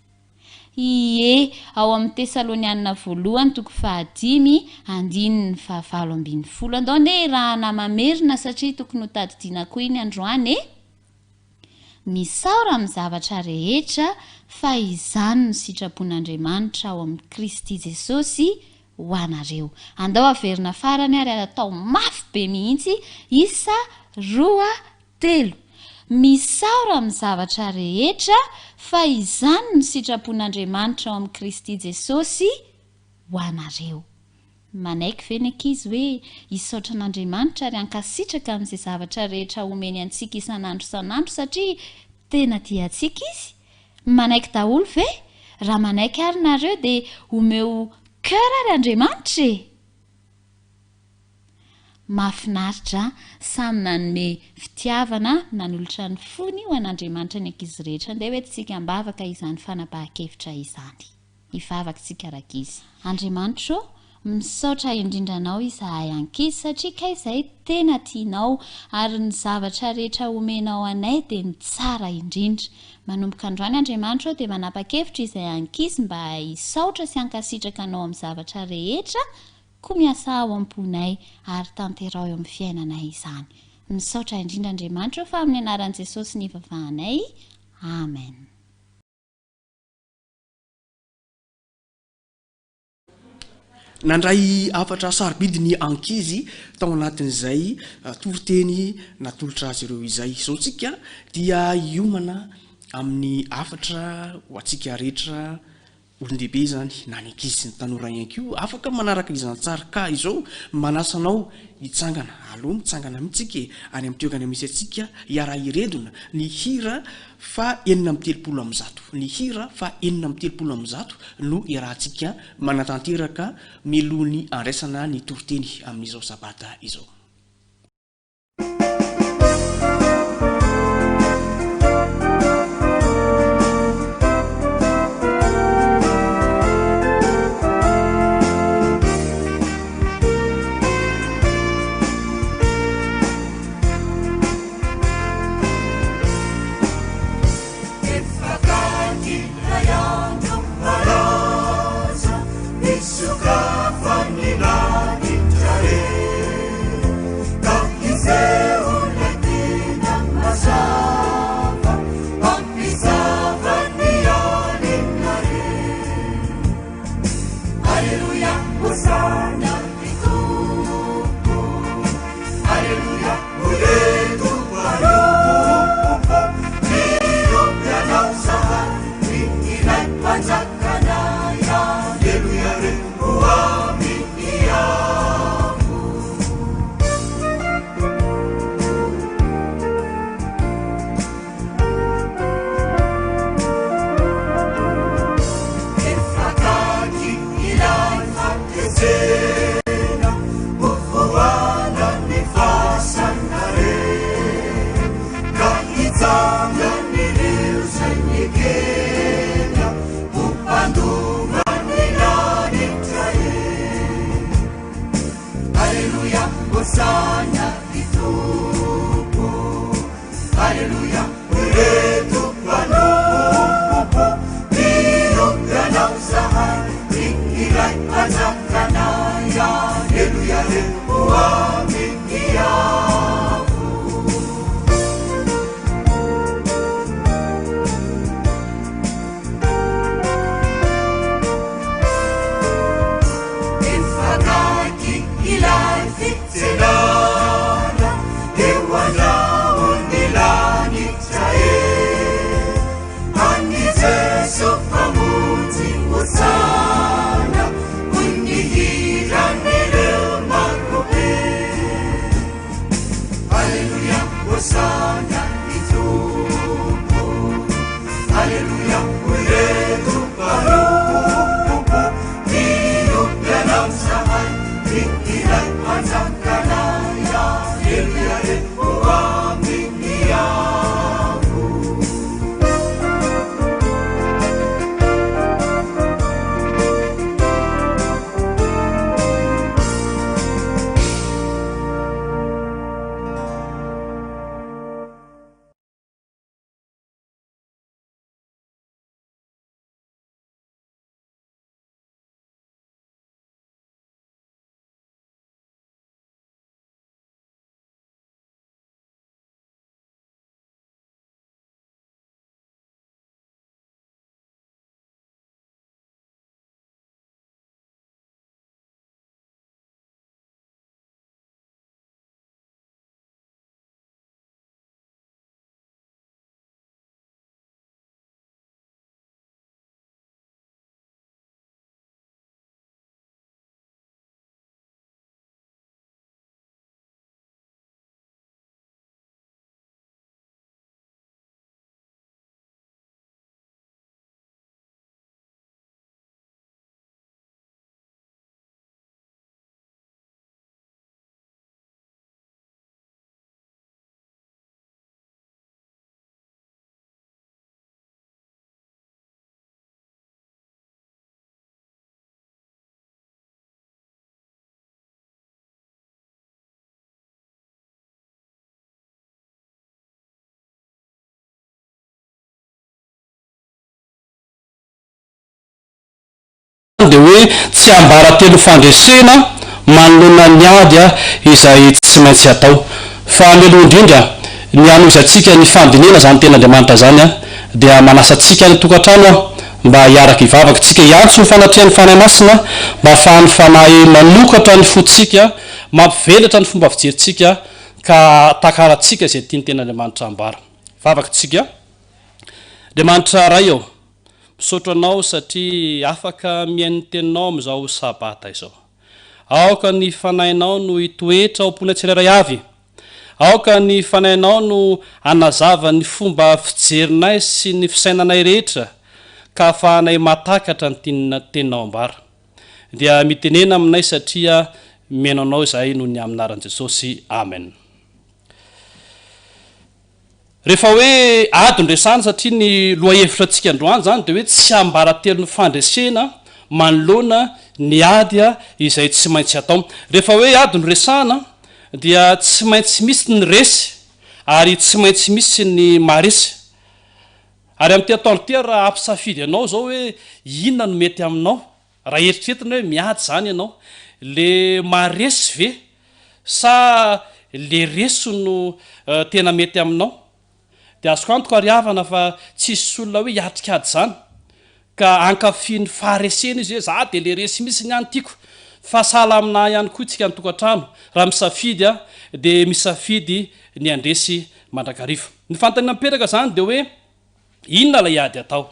ie ao amin'ny Tesalonianina voalohany toko 5:17 andao ne raha namamerina satria tokony ho tadidina koa iny androany misaora amin'ny zavatra rehetra fa izany ny sitrapon'andriamanitra ao amin'ny Kristy Jesosy ho anareo. Andao averina farany ary atao mafy be mihitsy. Isa 2:3. Misaora amin'ny zavatra rehetra fa izany ny sitrapon'andriamanitra ao amin'ny Kristy Jesosy ho anareo. Manaiky ve ny ankizy hoe hisaotra an'Andriamanitra ary hankasitraka amin'izay zavatra rehetra omeny antsika isan'andro isan'andro satria tena tiantsika izy? Manaiky daholo ve? Raha manaiky ary nareo dia omeo cœur ary Andriamanitra e! Mahafinaritra, samy nanome fitiavana nanolotra ny fony ho an'Andriamanitra ny ankizy rehetra. Andeha hoe tsika mbavaka izany fanapahan-kevitra izany. Hivavaka tsika rakizy. Andriamanitra misaotra indrindra anao izahay ankizy satria ka izay tena tianao ary ny zavatra rehetra omenao anay dia ny tsara indrindra. Manomboka androany Andriamanitra dia manapa-kevitra izay ankizy mba hisaotra sy hankasitraka anao amin'ny zavatra rehetra koa miasa ao am-ponay ary tanterao eo amin'ny fiainanay izany. Misaotra indrindra Andriamanitra fa amin'ny anaran'i Jesosy ny ivavahanay. Amen. Nandray afatra sarobidy ny ankizy tao anatin'izay toriteny natolotra azy ireo izay. Izao tsika dia hiomana amin'ny afatra ho antsika rehetra olon-dehibe zany na ny ankizy sy ny tanora ihany koa afaka manaraka izany tsara ka izao manasanao hitsangana aloha mitsangana mihitsika any amin'ny toerana misy atsika hiara iredona ny hira fa 9:30 ny hira fa 9:30 no iarahantsika manatanteraka milohany andraisana ny toriteny amin'izao sabata izao. dia hoe tsy ambaratelo fandresena manoloana ny ady a izay tsy maintsy atao. Fa mialoha indrindra ny anozatsika ny fandinena zany ten'Andriamanitra zany a dia manasatsika ny tokantrano a mba hiaraka ivavaka tsika iantso ny fanatrehan'ny fanahy masina mba ahafahany fanahy manokatra ny fotsika mampivelatra ny fomba fijerintsika ka takaratsika izay tiany ten'Andriamanitra ambara. Vavaka tsika Andriamanitra ray eo misaotra anao satria afaka miain'ny teninao amin'izao sabata izao. Aoka ny fanahinao no hitoetra ao am-pona tsirairay avy. Aoka ny fanahinao no anazava ny fomba fijerinay sy ny fisainanay rehetra ka ahafahanay matakatra ny tiana teninao ambara. Dia mitenena aminay satria menanao izay no ny aminaran'i Jesosy. Amen. Rehefa hoe adiny resana satria ny lohahevitra antsika androany zany dia hoe tsy ambaratelo ny fandresena manoloana ny ady izay tsy maintsy atao. Rehefa hoe adiny resana dia tsy maintsy misy ny resy ary tsy maintsy misy ny maresy. Ary amin'ity ataony ity raha ampisafidy ianao zao hoe inona no mety aminao, raha eritreretina hoe miady zany ianao, le maresy ve sa le resy no tena mety aminao? Dia azoko antoka ariavana fa tsisy olona hoe hiatrikady zany ka ankafiny faharesena izy hoe za dia le resy misy ny any tiako, fa sahala amina ihany koa itsika ny tokantrano raha misafidy dia misafidy ny andresy mandrakariva. Ny fantaniana mipetraka zany dia hoe inona lay ady atao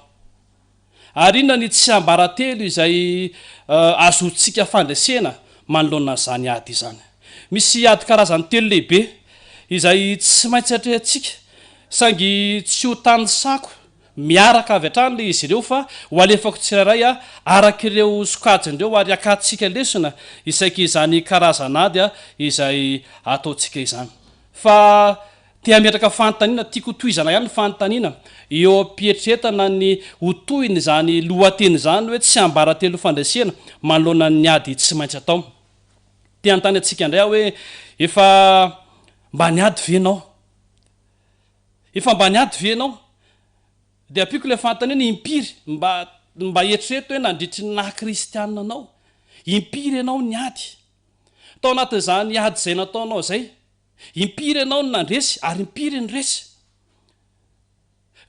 ary inona ny tsy ambaratelo izay azontsika fandresena manoloana zany ady izany. Misy ady karazany telo lehibe izay tsy maintsy atrehantsika sangy tsy ho tany sako miaraka avy hatrany le izy ireo fa ho alefako tsirairay araka ireo sokajindreo ary akatsika lesona isaiky izany karazana ady izay ataotsika izany. Fa tia metraka fanontaniana tiako toizana ihany fanontaniana eo ampietretana ny hotohiny zany lohateny zany hoe tsy ambaratelo fandresena manoloana ny ady tsy maintsy atao. Tia antany atsika indray hoe efa mba niady venao, efa mba niady venao, dia ampiko le fanontaniana impiry mba eritrereto hoe nandritry ny naha-kristianina anao, impiry ianao niady tao anatin'izany ady izay nataonao zay, impiry ianao no nandresy ary impiry ny resy.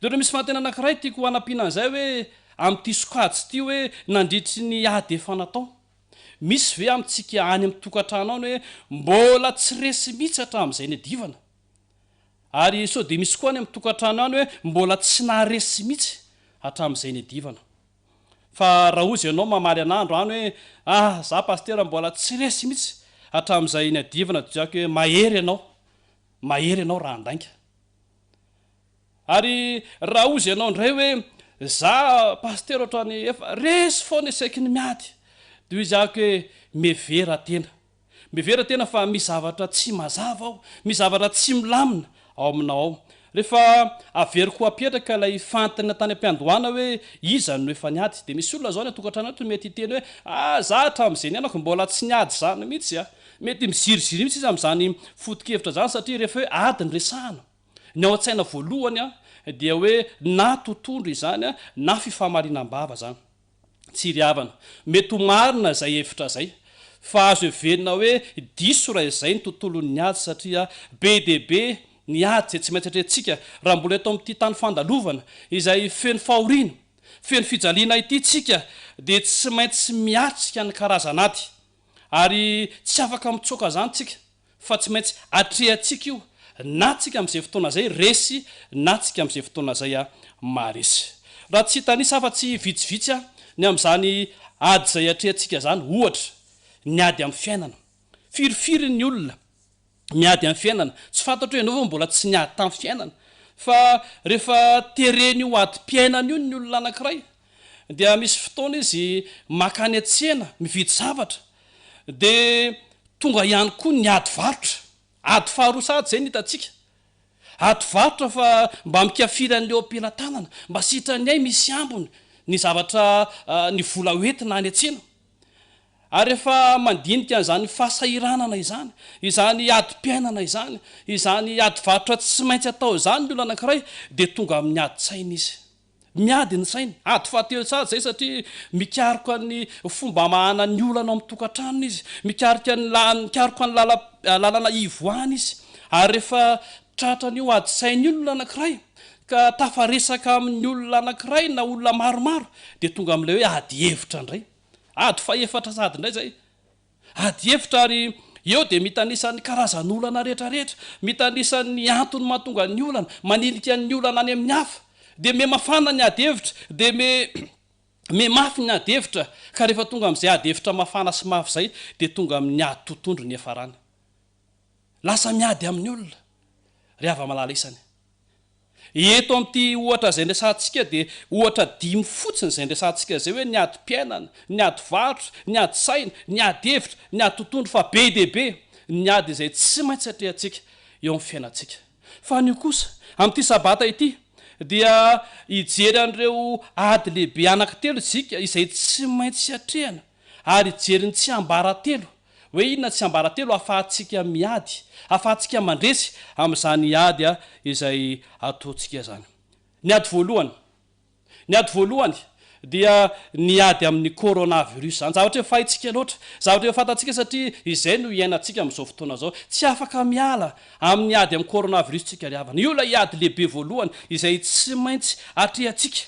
Dia misy fanontaniana anankiray tiako ho anampiana an'izay hoe amin'ity sokajy ity hoe nandritry ny ady efa natao, misy ve amintsika any amin'ny tokantrano any hoe mbola tsy resy mihitsy hatramin'izay ny adivana, ary so dia misy koa any amin'ny tokantrano any hoe mbola tsy naharesy mihitsy hatramin'izay ny adivana. Fa raha ozy ianao mamaly an'andro any hoe za pastera mbola tsy resy mihitsy hatramin'izay ny adivana, diako hoe mahery ianao raha andainga. Ary raha ozy ianao indray hoe za pastera ohatrany efa resy foana esaiky ny miady, dia izy ako hoe mevera tena fa misy zavatra tsy mazava ao, misy zavatra tsy milamina ao aminao ao. Rehefa averiko apetraka ilay fantana tany am-piandohana hoe iza no efa niady, dia misy olona zao ny atokantrano ato mety hiteny hoe za hatramin'izay ny anako mbola tsy niady zany mihitsy mety miziriziry mihitsy izy amin'izany foto-kevitra zany satria rehefa hoe ady ny resahana ny ao an-tsaina voalohany dia hoe na tontondro izany na fifamarinam-bava zany. Tsy ry havana, mety ho marina zay hevitra zay, fa azo heverina hoe diso raha izay ny tontolon'ny ady satria be dia be ny ady zay tsy maintsy atrehantsika raha mbola eto amin'ity tany fandalovana izay feno fahoriana, feno fijaliana ity tsika dia tsy maintsy miatrika ny karazana ady ary tsy afaka mitsoka zany tsika fa tsy maintsy atrehantsika io na tsika amin'izay fotoana zay resy na tsika amin'izay fotoana zay maresy. Raha tsy tanisa afa tsy vitsivitsy ny amin'izany ady zay atrehantsika zany, ohatra niady amin'ny fiainana, firifiry ny olona miady amin'ny fiainana, tsy fantatro hoe ianao va mbola tsy niady tamin'ny fiainana, fa rehefa tereny io ady-piainana io ny olona anankiray dia misy fotoana izy makany an-tsena mividy zavatra dia tonga ihany koa ny ady varotra, ady faharosady zay ny hitatsika, ady varotra fa mba mikafiran'leo am-pelantanana mba sitrany ay misy ambony ny zavatra ny vola hoentina any an-tsena. Ary rehefa mandinika an'izany fahasahiranana izany ady-piainana izany ady varotra tsy maintsy atao izany ny olona anankiray dia tonga amin'ny ady-tsaina izy, miady ny sainy ady fahatelo tsara zay satria mikaroka ny fomba mahana ny olana amin'ny tokantranony izy mikaroka ny lalana ivoany izy ary rehefa tratrany io ady sainy olona anankiray ka tafaresaka amin'ny olona anankiray na olona maromaro dia tonga amin'ilay hoe ady hevitra indray ady faefatra sady indray zay ady hevitra ary eo dia mitanisan'ny karazan'olana rehetrarehetra mitanisan'ny antony mahatonga ny olana manilika ny olana any amin'ny hafa dia me mafana ny ady hevitra dia me mafy ny ady hevitra ka rehefa tonga amin'izay ady hevitra mafana sy mafy zay dia tonga amin'ny ady tontondro ny efarana lasa miady amin'ny olona ry ava malala isany eto amin'ity ohatra zay ndrasantsika dia ohatra 5 fotsiny zay ndrasantsika zay hoe ny ady mpiainana ny ady varotra ny ady saina ny ady hevitra ny ady tontondro fa be dia be ny ady izay tsy maintsy atrehantsika eo amin'ny fiainantsika fa nio kosa amin'ity sabata ity dia ijery an'ireo ady lehibe anankitelo tsika izay tsy maintsy atrehana ary ijery ny tsy ambaratelo hoe inona tsy ambaratelo ahafahantsika miady ahafahantsika mandresy amin'izany ady izay ataontsika zany ny ady voalohany dia ny ady amin'ny coronavirus zany zavatra hoe fahintsika loatra zavatra hoe fantatsika satria izay no iainantsika amin'izao fotoana zao tsy afaka miala amin'ny ady amin'ny coronavirus tsika ry havana io lay ady lehibe voalohany izay tsy maintsy atrehantsika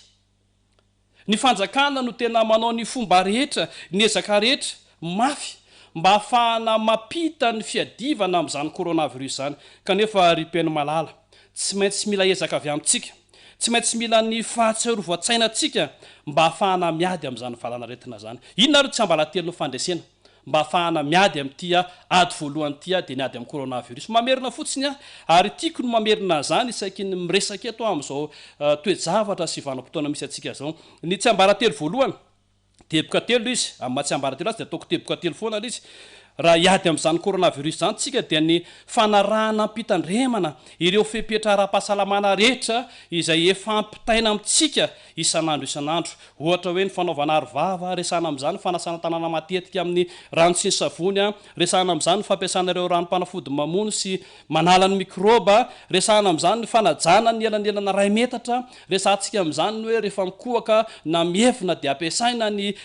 ny fanjakana no tena manao ny fomba rehetra ny ezaka rehetra mafy mba ahafahana mapita ny fiadivana amin'izany coronavirus zany kanefa ripeny malala tsy maintsy mila ezaka avy amintsika tsy maintsy mila ny fahatserovatsainantsika mba ahafahana miady amin'izany valanaretina zany inona ro tsy ambalatelo ny fandresena mba ahafahana miady amin'ity ady voalohany ity dia ny ady amin'ny coronavirus mamerina fotsiny ary tiako no mamerina zany isaiky ny miresaka eto amin'izao toejavatra sy vanim-potoana misy atsika zao ny tsy ambaratelo voalohany teboka telo izy amin'ny mahatsy ambaratelo azy dia ataoko teboka telo foana izy raha iady amin'izany coronavirus zany tsika dia ny fanarahana ampitandremana ireo fepetra ara-pahasalamana rehetra izay efa ampitaina amintsika isan'andro ohatra hoe ny fanaovana arovava resana amin'izany fanasana tanàna matetika amin'ny rano sy ny savony resana amin'izany fampiasana ireo ranom-panafody mamony sy manala ny mikroba resana amin'izany ny fanajana ny elanelana ray metatra resantsika amin'izany hoe rehefa mikohaka na mievina dia ampiasaina ny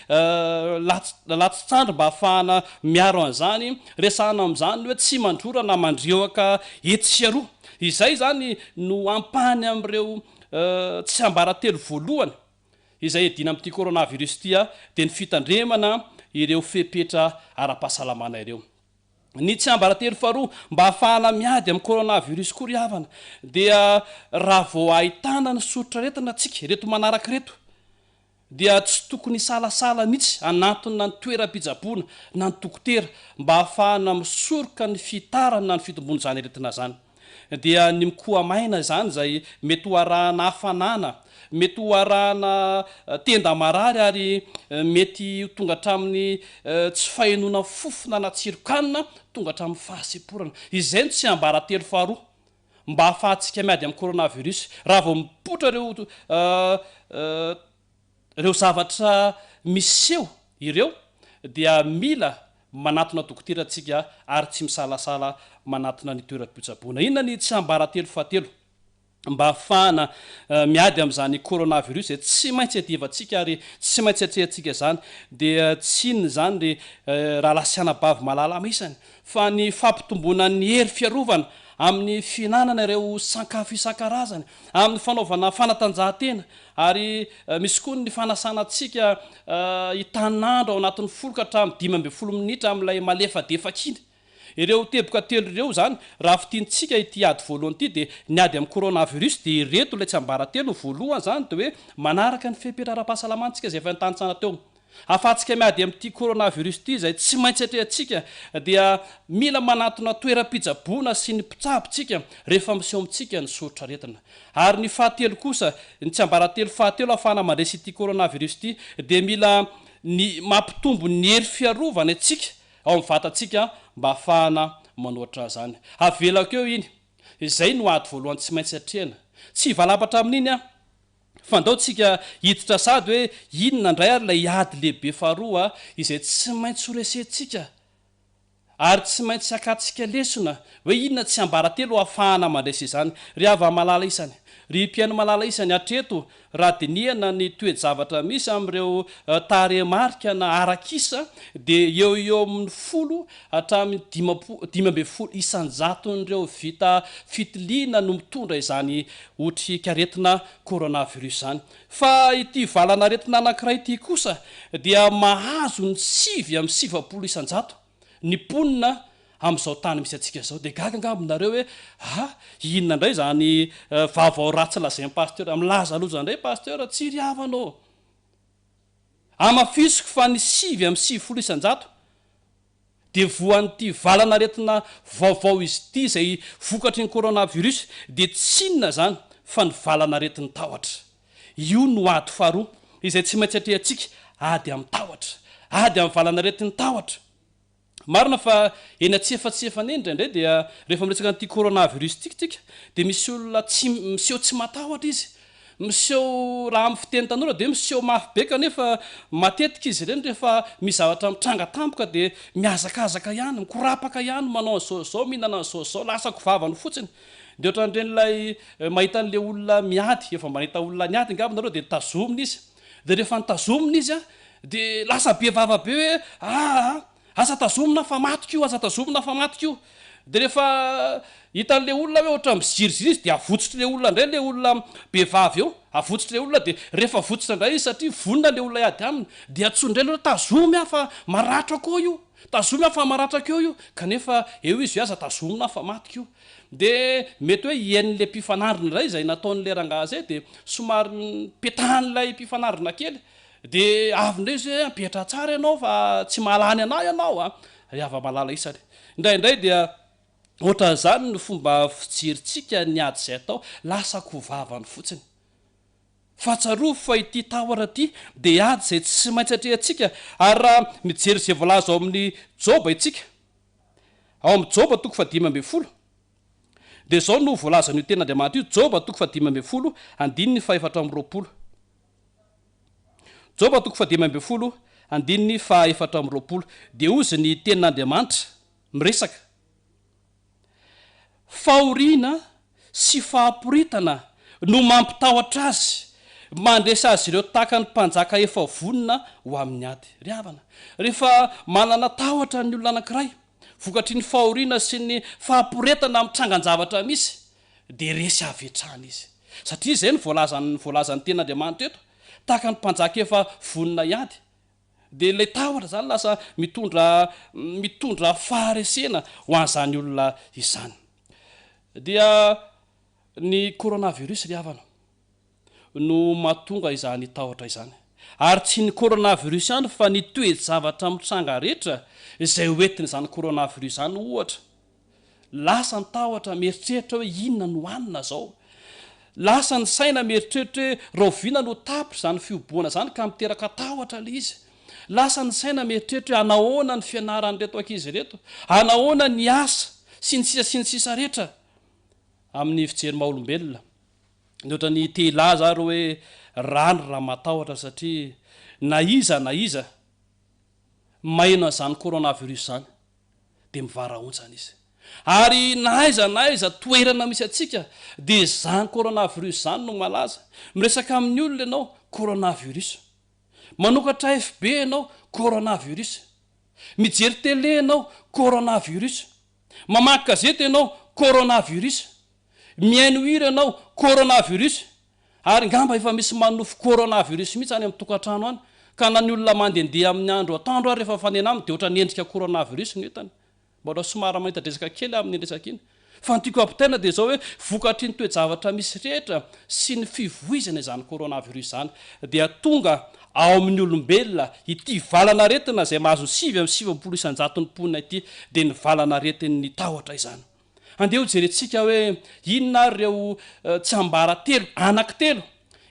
latsi-tsandro mba ahafahana miaro an'izany resana amin'izany hoe tsy mandrora na mandreoaka etsiaroa izay zany no ampany amin'ireo tsy ambaratelo voalohany izay edina amin'ity coronavirus ity dia ny fitandremana ireo fepetra ara-pahasalamana ireo ny tsy ambaratelo faharoa mba ahafahana miady amin'ny coronavirus koa ry havana dia raha vao ahitana ny sotraretina atsika reto manaraka reto dia tsy tokony salasala mihitsy anatona ny toeram-pijaboana na ny dokotera mba ahafahana misoroka ny fitarany na ny fitombony zany aretina zany dia ny mikoa maina zany zay mety ho arahana hafanana mety ho arahana tenda marary ary mety tonga hatramin'ny tsy fahenona fofona na tsirokanina tonga hatramin'ny fahaseporana izay no tsy ambaratelo faharoa mba ahafahantsika miady amin'ny coronavirus raha vao mipotra ireo zavatra miseho ireo dia mila manatona dokotera atsika ary tsy misalasala manatona ny toeram-pitsaboana inona ny tsy ambaratelo fahatelo mba ahafahana miady amin'izany coronavirus zay tsy maintsy adivantsika ary tsy maintsy atrehantsika zany dia tsy inony zany ry raha lasianabavy malala misany fa ny fampitomboana ny hery fiarovana amin'ny finanana ireo sakafo isan-karazany amin'ny fanaovana fanatanjahantena ary misy koa ny fanasanantsika itanandro ao anatin'ny foloka hatramin'ny 15 minitra amin'ilay malefadefa-kiny ireo teboka telo ireo zany raha fitiantsika ity ady voalohany ity dia ny ady amin'ny coronavirus dia ireto ilay tsy ambaratelo voalohany zany dia hoe manaraka ny fepetra ara-pahasalamantsika izay efa nitanitsana teo ahafahantsika miady amin'ity coronavirus ity izay tsy maintsy atrehantsika dia mila manatona toeram-pijaboana sy ny mpitsabontsika rehefa miseho amintsika ny sorotra retina ary ny fahatelo kosa ny tsy ambaratelo fahatelo ahafahana mandresy ity coronavirus ity dia mila ny mampitombo ny hery fiarovana atsika ao amin'ny vatantsika mba ahafahana manoatra zany avelako eo iny izay no ady voalohany tsy maintsy atrehana tsy valapatra amin'iny fandaotsika hiditra sady hoe inona indray ary lay ady lehibe faharoa izay tsy maintsy horesentsika ary tsy maintsy akatsika lesona hoe inona tsy ambaratelo ahafahana mandresy izany ry ava malala isany ry mpiaino malala isany atreto raha diniana ny toejavatra misy am'ireo taremarika na arakisa dia eo amin'ny 10 hatramin'ny 15 isanjaton'ireo vita fitiliana no mitondra izany otry karetina coronavirus zany fa ity valana retina anankiray ity kosa dia mahazo ny 7 isanjato ny ponina am'izao tany misy atsika zao dia gagangambonareo hoe inona indray zany vaovao ratsy lazain'ny pasteur milaza loza indray pasteur tsy ry havanao amafisiko fa ny 7 isanjato dia voan'ity valana retina vaovao izy ity zay vokatry ny coronavirus dia tsy inona zany fa ny valana retiny tahotra io no ady faharoa izay tsy maintsy atrehantsika ady amin'ny tahotra ady amin'ny valana retiny tahotra marina fa eny atsefatsefany indraindray dia rehefa miresaka an'ity coronavirus tikitika dia misy olona miseho tsy matahotra izy miseho raha amin'ny fiteny tanora dia miseho mafy be kanefa matetika izy ireny rehefa mizavatra mitrangatampoka dia miazakazaka ihany mikorapaka ihany manao an'izao mihinana an'izao lasako vavany fotsiny dia ohatran'ireny mahita an'le olona miady efa manita olona niady ngambonareo dia tazomina izy dia rehefa nitazomina izy dia lasa be vava be hoe asa tazomina fa matiko asa tazomina fa matiko dia rehefa hitan'le olona hoe ohatra miziriziry izy dia avotsitra le olona indray le olona bevavy eo avotsitra le olona dia rehefa avotsitra indray izy satria vonina le olona iady aminy dia atsondray le tazomy afa maratra ko io tazomy afa maratra keo io kanefa eo izy asa tazomina fa matiko io dia mety hoe iain'le mpifanarina iray izay nataon'le rangazy dia somary petahan'ilay mpifanarina kely dia avindray izy hoe ampetra tsara ianao fa tsy mahalany anao ianao ry ava malala isany indraindray dia ohatra zany ny fomba fijeritsika ny ady izay atao lasa kovavany fotsiny fa tsaroa fa ity tahotra ity dia ady izay tsy maintsy atrehantsika ary raha mijery izay voalaza ao amin'ny joba itsika ao amin'ny joba 5:12 dia zao no voalaza ny ten'Andriamanitra io joba 5:12 andininy 420 joba 5:12 andininy 420 dia ozy ny tenin'Andriamanitra miresaka fahoriana sy fahaporitana no mampitahotra azy mandresa azy ireo tahaka ny mpanjaka efa vonina ho amin'ny ady ry havana rehefa manana tahotra ny olona anankiray vokatry ny fahoriana sy ny fahaporetana amin'ny trangan-javatra misy dia resy avetrany izy satria izay ny voalazany ten'Andriamanitra eto tahaka ny mpanjaka efa vonina iady dia ilay tahotra zany lasa mitondra faharesena ho an'izany olona izany dia ny coronavirus ry havana no mahatonga izany tahotra izany ary tsy ny coronavirus ihany fa ny toejavatra mitranga rehetra izay hoentiny izany coronavirus zany ohatra lasa ny tahotra mieritreritra hoe inona no hanina zao lasa ny saina mieritreritra hoe roviana no tapitra zany fioboana zany ka miteraka tahotra le izy lasa ny saina mieritreritra hoe anahoana ny fianaran'reto ankizy reto anahoana ny asa sy ny sisa rehetra amin'ny fijery maha-olombelona ny ohatra ny tehilay zary hoe rano raha matahotra satria na iza maino an'izany coronavirus zany dia mivaraontsana izy ary na aiza toerana misy atsika dia zany coronavirus zany no malaza miresaka amin'ny olona ianao coronavirus manokatra FB ianao coronavirus mijery tele ianao coronavirus mamaky gazety ianao coronavirus miaino hira ianao coronavirus ary ngamba efa misy manofo coronavirus mihitsy any amin'ny tokantrano any ka na ny olona mandendeha amin'ny andro atandro ary rehefa fanena aminy dia ohatra ny endrika coronavirus ny entany mbola somara mahitadresaka kely amin'ny endresaka iny fa nytiako ampitaina dia zao hoe vokatry ny toejavatra misy rehetra sy ny fivoizana izany coronavirus zany dia tonga ao amin'ny olombelona ity valana retina izay mahazo 7 isanjaton'ny ponina ity dia ny valana retin'ny tahotra izany andeha ho jerentsika hoe inona reo tsy ambara telo anankitelo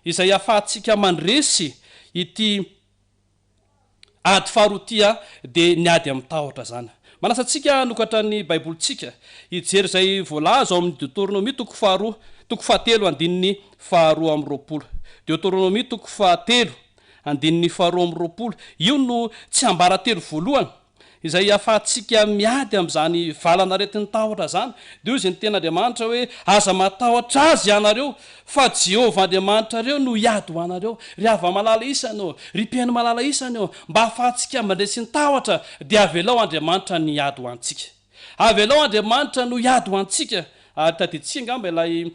izay ahafahantsika mandresy ity ady faharotia dia ny ady amin'ny tahotra zany manasantsika nokatra ny baibolitsika hijery izay voalaza ao amin'ny Deutéronomie 7:2 Deutéronomie 7:2 io no tsy ambara telo voalohany izay afahantsika miady amin'izany valana retiny tahotra zany de io zay ny tena andriamanitra hoe aza matahotra azy ianareo fa Jehovah Andriamanitra reo no iady ho anareo ry ava malala isany eo ry mpiaino malala isany eo mba afahantsika mandresy ny tahotra de avelao Andriamanitra ny iady ho antsika avelao Andriamanitra no iady ho antsika ary taditsika ngamba ilay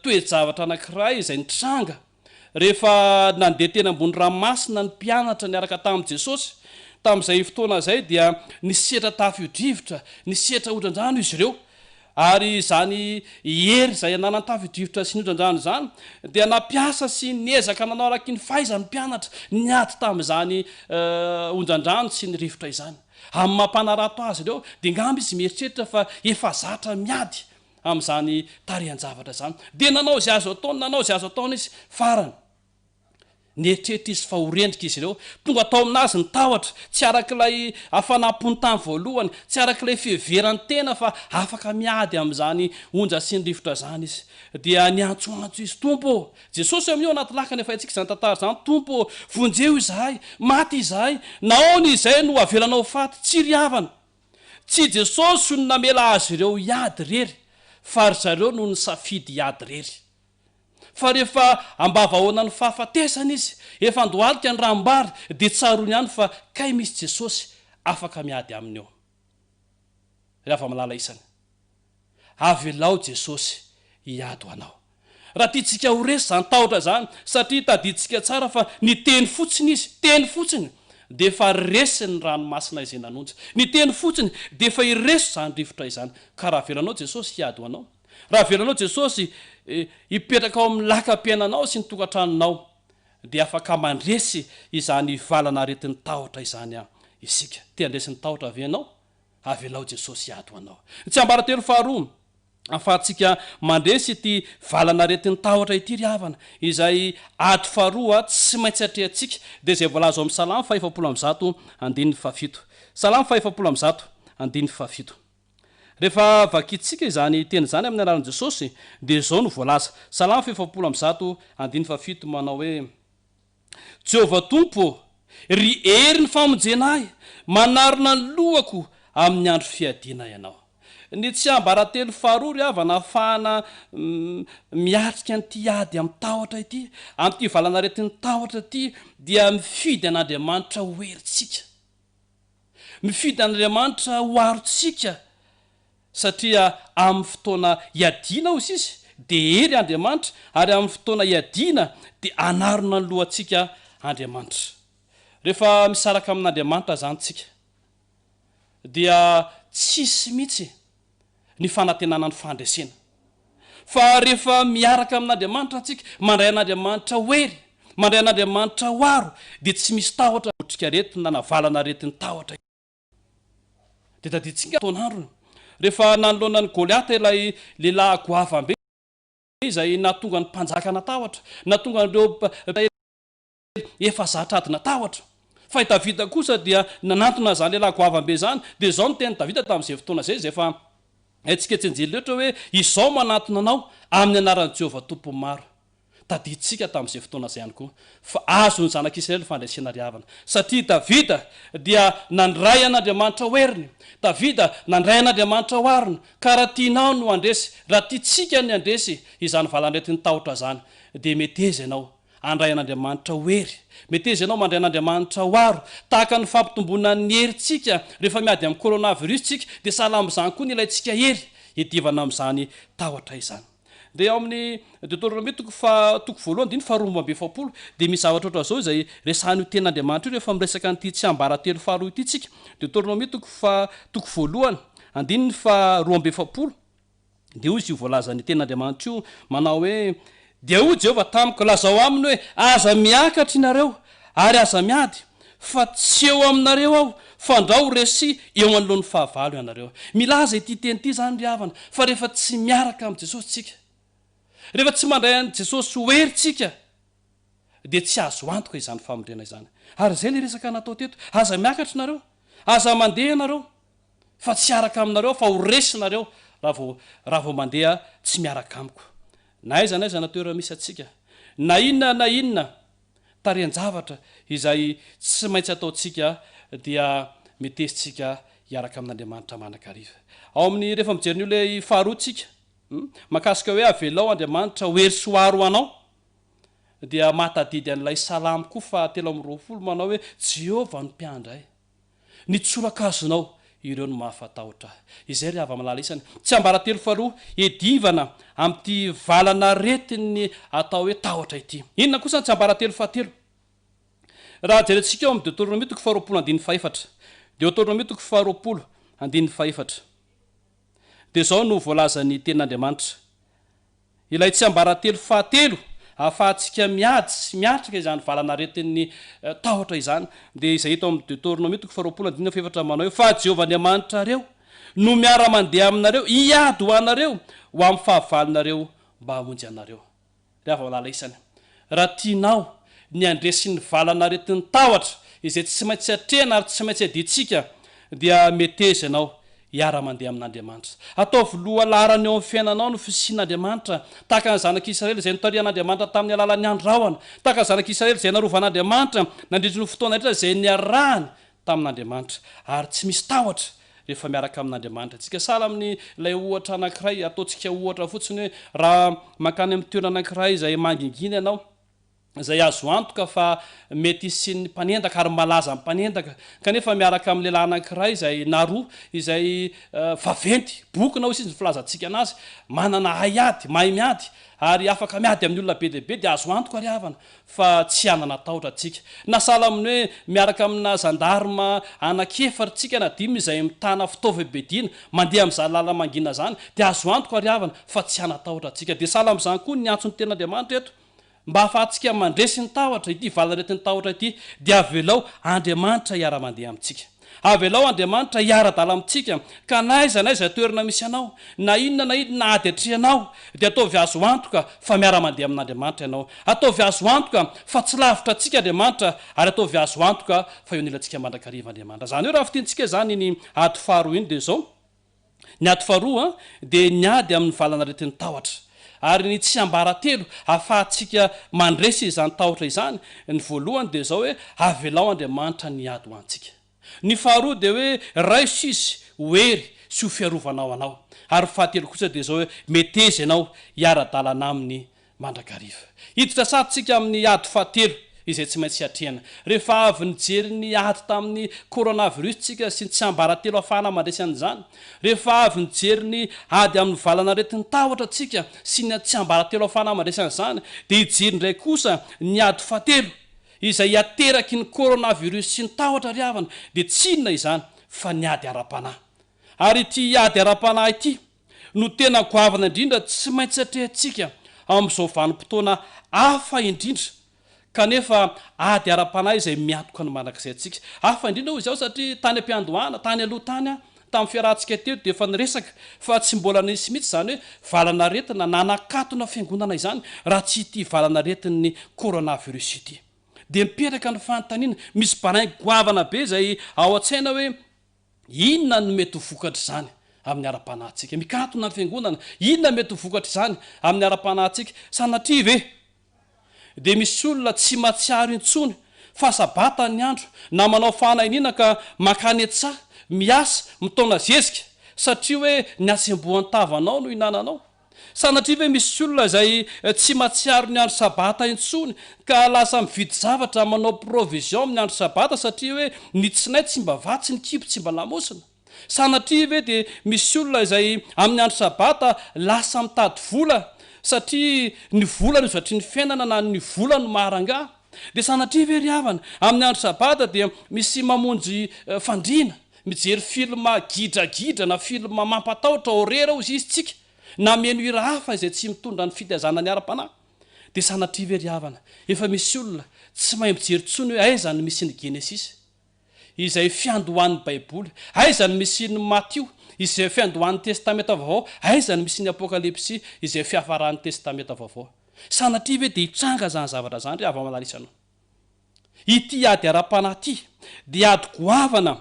toe-javatra anankiray izay nitranga rehefa nandeha teny ambony ranomasina ny mpianatra niaraka tamin'i Jesosy tamin'izay fotoana zay dia nisehatra tafio-drivotra nisehatra odran-drano izy ireo ary zany hery zay ananany tafio-drivotra sy ny odran-drano zany dia nampiasa sy niezaka nanao araky ny fahaizany mpianatra niady tamin'izany ondran-drano sy ny rivotra izany amin'ny mampanarato azy ireo dia ngamba izy mieritreritra fa efa zatra miady amin'izany tarihan-javatra zany dia nanao zay azo ataony izy farany nieritreritra izy fa horendrika izy ireo tonga atao aminazy ny tahotra tsy arak'ilay afanampony tany voalohany tsy arak'ilay fiheverany tena fa afaka miady amin'izany onja sy ny rivotra zany izy dia niantsoantso izy tompo Jesosy amin'io anaty lakana efa haitsika zany tantara zany tompo vonjeo izahay maty izahay naony izay no avelanao faty tsy ry havana tsy Jesosy no namela azy ireo iady rery fa ry zareo no ny safidy iady rery fa rehefa ambavahoana ny fahafatesana izy efa andohalika ny rambary de tsarony ihany fa kay misy Jesosy afaka miady aminy eo rehefa malala isany avelao Jesosy iady ho anao raha tiatsika ho resy zany tahotra zany satria taditsika tsara fa ny teny fotsiny izy teny fotsiny de efa resy ny ranomasina izay nanonja ny teny fotsiny de efa ireso zany rivotra izany ka raha velanao Jesosy iady ho anao raha velanao Jesosy hipetraka ao amin'ny lakam-piainanao sy ny tokantranonao dia afaka mandresy izany valana aretin'ny tahotra izany isika tia andresin'ny tahotra avenao avelao Jesosy iady ho anao tsy ambaratelo faharoa afahantsika mandresy ity valana aretin'ny tahotra ity ry havana izay ady faharoa tsy maintsy atrehantsika dia zay voalaza ao amin'ny Salamo 5:7 Salamo 5:7 rehefa vakitsika izany teny zany amin'ny anaran'i Jesosy dia zao no voalaza Salamo 5:7 manao hoe Jehovah Tompo ry hery ny famonjena ahy manarona ny lohako amin'ny andro fiadiana ianao ny tsy ambaratelo faharoa ry havana ahafahana miatrika nyity ady amin'ny tahotra ity amin'ity valana aretin'ny tahotra ity dia mifidy an'Andriamanitra ho herintsika mifidy an'Andriamanitra ho arotsika satria amin'ny fotoana iadiana hozy izy dia hery Andriamanitra ary amin'ny fotoana iadiana dia anarona ny lohantsika Andriamanitra rehefa misaraka amin'Andriamanitra zany tsika dia tsisy mihitsy ny fanantenana ny fandresena fa rehefa miaraka amin'Andriamanitra antsika mandray an'Andriamanitra hoery mandray an'Andriamanitra ho aro dia tsy misy tahotra otrika aretina na valana aretin'ny tahotra dia taditsika taonandrony rehefa nanoloana ny Goliata ilay lehilahy goavambe izay natonga ny mpanjaka na tahotra natonga nireo efa zatra ady na tahotra fa i Davida kosa dia nanantona zany lehilahy goavambe zany dia zao no teny Davida tamin'izay fotoana zay zay fa aitsika tsy enjely loatra hoe izao manantona anao amin'ny anaran'i Jehovah Tompo maro taditsika tamin'izay fotoana zay ihany koa fa azo ny zanak'Israely fandraisana ry havana satria Davida dia nandray an'Andriamanitra ho heriny Davida nandray an'Andriamanitra ho ariny ka raha tianao no andresy raha tiatsika ny andresy izany valanretin'ny tahotra zany dia meteza ianao andray an'Andriamanitra ho hery meteza ianao mandray an'Andriamanitra ho aro tahaka ny fampitombona ny herintsika rehefa miady amin'ny coronavirus tsika dia sahala amin'izany koa ny ilayntsika hery hiadivana amin'izany tahotra izany dia ao amin'ny Deutéronomie toko voalohany diny faharoa amby efapolo dia misy zavatra oatra zao izay resahany io ten'Andriamanitra io rehefa miresaka n'ity tsy ambaratelo faharoa ity tsika Deutéronomie toko voalohany andininy faharoa amby efapolo dia izy io voalaza ny ten'Andriamanitra io manao hoe dia ho Jehovah tamiko lazao aminy hoe aza miakatra inareo ary aza miady fa tsy eo aminareo aho fandrao resy eo anoloan'ny fahavalo ianareo milaza ity teny ity zany ry havana fa rehefa tsy miaraka amin'i Jesosy tsika rehefa tsy mandray an' Jesosy ho herintsika dia tsy azo antoka izany famondrena izany ary zay le resaka natao teto aza miakatra nareo aza mandeha nareo fa tsy araka aminareo fa ho resinareo raha vao mandeha tsy miaraka amiko na aiza natoerana misy atsika na inona tarian-javatra izay tsy maintsy ataotsika dia metezitsika iaraka amin'andriamanitra manakariva ao amin'ny rehefa mijery le faharoatsika makasika hoe avelao andriamanitra hoery soaro anao dia matadidy an'ilay salamy koa fa 3:20 manao hoe Jehovah no mpiandray ny tsolakazonao ireo no mahafatahotra izay ry ava-malala isany tsy ambaratelo faharoa edivana amin'ity valana retiny atao hoe tahotra ity inona kosa tsy ambaratelo fahatelo raha jerentsika eo amin'ny Deutéronomie 20:4 Deutéronomie 20:4 dia zao no voalazany tenin'andriamanitra ilay tsy ambaratelo fahatelo ahafahantsika miady sy miatrika izany valana retiny tahotra izany dia izay hita amin'ny Deutéronomie 20:4 manao hoe fa Jehovah Andriamanitra reo no miara-mandeha aminareo hiady ho anareo ho amin'ny fahavalonareo mba hamonjy anareo ry ava-malala isany raha tianao ny andresy ny valana retiny tahotra izay tsy maintsy atrehana ary tsy maintsy aditsika dia meteza ianao hiara-mandeha amin'andriamanitra ataovy loha larany eo amin'ny fiainanao no fisian'andriamanitra tahaka ny zanak'Israely izay notarian'andriamanitra tamin'ny alalan'ny andrahona tahaka ny zanak'Israely izay narovan'andriamanitra nandrindry ny fotoana rehetra izay niarahany tamin'andriamanitra ary tsy misy tahotra rehefa miaraka amin'andriamanitra tsika sala amin'ny ilay ohatra anankiray ataontsika ohatra fotsiny hoe raha mankany amin'ny toerana anankiray izay mangingina ianao izay azo antoka fa mety isin'ny mpanendaka ary malaza amin'ny mpanendaka kanefa miaraka amin'ny lehilahy anankiray izay naroa izay vaventy bokinao izy filazantsika anazy manana hayady mahay miady ary afaka miady amin'ny olona be deaibe dia azo antoka ary havana fa tsy anana tahotra atsika na sala amin'ny hoe miaraka amina zandarma anakefatra tsika na dimy izay mitana fitaova bedina mandeha amin'izany lala mangina zany dia azo antoka ary havana fa tsy anatahotra atsika dia sala amin'izany koa ny antsony ten'andriamanitra eto mba hahafahantsika mandresy ny tahotra ity valana retiny tahotra ity dia avelao andriamanitra hiara-mandeha amintsika avelao andriamanitra hiara-dala amintsika ka naiza toerana misy anao na inona na ady atrehanao dia ataovy azo antoka fa miara-mandeha amin'andriamanitra ianao ataovy azo antoka fa tsy lavitra antsika andriamanitra ary ataovy azo antoka fa eo nilantsika mandrakariva andriamanitra zany hoe raha fitiantsika zany ny ady faharoa iny dia zao ny ady faharoa dia ny ady amin'ny valana retiny tahotra ary ny tsy ambaratelo ahafahantsika mandresy izany tahotra izany ny voalohany dia zao hoe avelao andriamanitra ny ady ho antsika ny faharoa dia hoe raiso izy hoery sy ho fiarovanao anao ary fahatelo kosa dia zao hoe meteza ianao hiara-dalana aminy mandrakariva hiditra sadytsika amin'ny ady fahatelo izay tsy maintsy atrehana rehefa avy nijery ny ady tamin'ny coronavirus tsika sy ny tsy ambaratelo ahafahana mandresy an'izany rehefa avy nijery ny ady amin'ny valana retiny tahotra tsika sy ny tsy ambaratelo ahafahana mandresy an'izany dia hijery indray kosa ny ady fahatelo izay ateraky ny coronavirus sy ny tahotra ry havana dia tsy inona izany fa ny ady ara-panahy ary ity ady ara-panahy ity no tena goavana indrindra tsy maintsy atrehantsika amin'izao vanim-potoana hafa indrindra kanefa ady ara-panahy izay miatoka ny manakizay atsika hafa indrindra hoy izao satria tany am-piandohana tany aloha tany tamin'ny fiarahantsika telo dia efa niresaka fa tsy mbola nisy mihitsy zany hoe valana retina nanakatona fiangonana izany raha tsy ity valana retiny coronavirus ity dia mipetraka ny fanontaniana misy banaingo goavana be izay ao an-tsaina hoe inona no mety ho vokatra izany amin'ny ara-panahintsika mikatona ny fiangonana inona mety ho vokatra izany amin'ny ara-panahintsika sanatria ve dia misy olona tsy matsiaro intsony fa sabata ny andro na manao fanahinina ka makany an-tsaha miasa mitona zezika satria hoe ny asembohan'ny tavanao no hinananao sanatria ve misy olona izay tsy matsiaro ny andro sabata intsony ka lasa mividy zavatra manao provision amin'ny andro sabata satria hoe ny tsinay tsy mba vatsy ny kipo tsy mba lamosina sanatria ve dia misy olona izay amin'ny andro sabata lasa mitady vola satria ny vola no satria ny fiainana na ny vola no maharanga dia sanatria ve ry havana amin'ny andro sabata dia misy mamonjy fandriana mijery filma gidragidra na filma mampatahotra horera ozy izy tsika na meno hira hafa izay tsy mitondra ny fitazana ny ara-panahy dia sanatria ve ry havana efa misy olona tsy mahay mijery tsony hoe aizany misy ny genesis izay fiandohan'ny baiboly aizany misy ny matio izay fiandohan'ny testamenta vaovao aizany misy ny apokalypsy izay fiafaran'ny testamenta vaovao sanatria ve dia hitranga zany zavatra zany ry ava-malalisanao ity ady ara-panahy ity dia ady goavana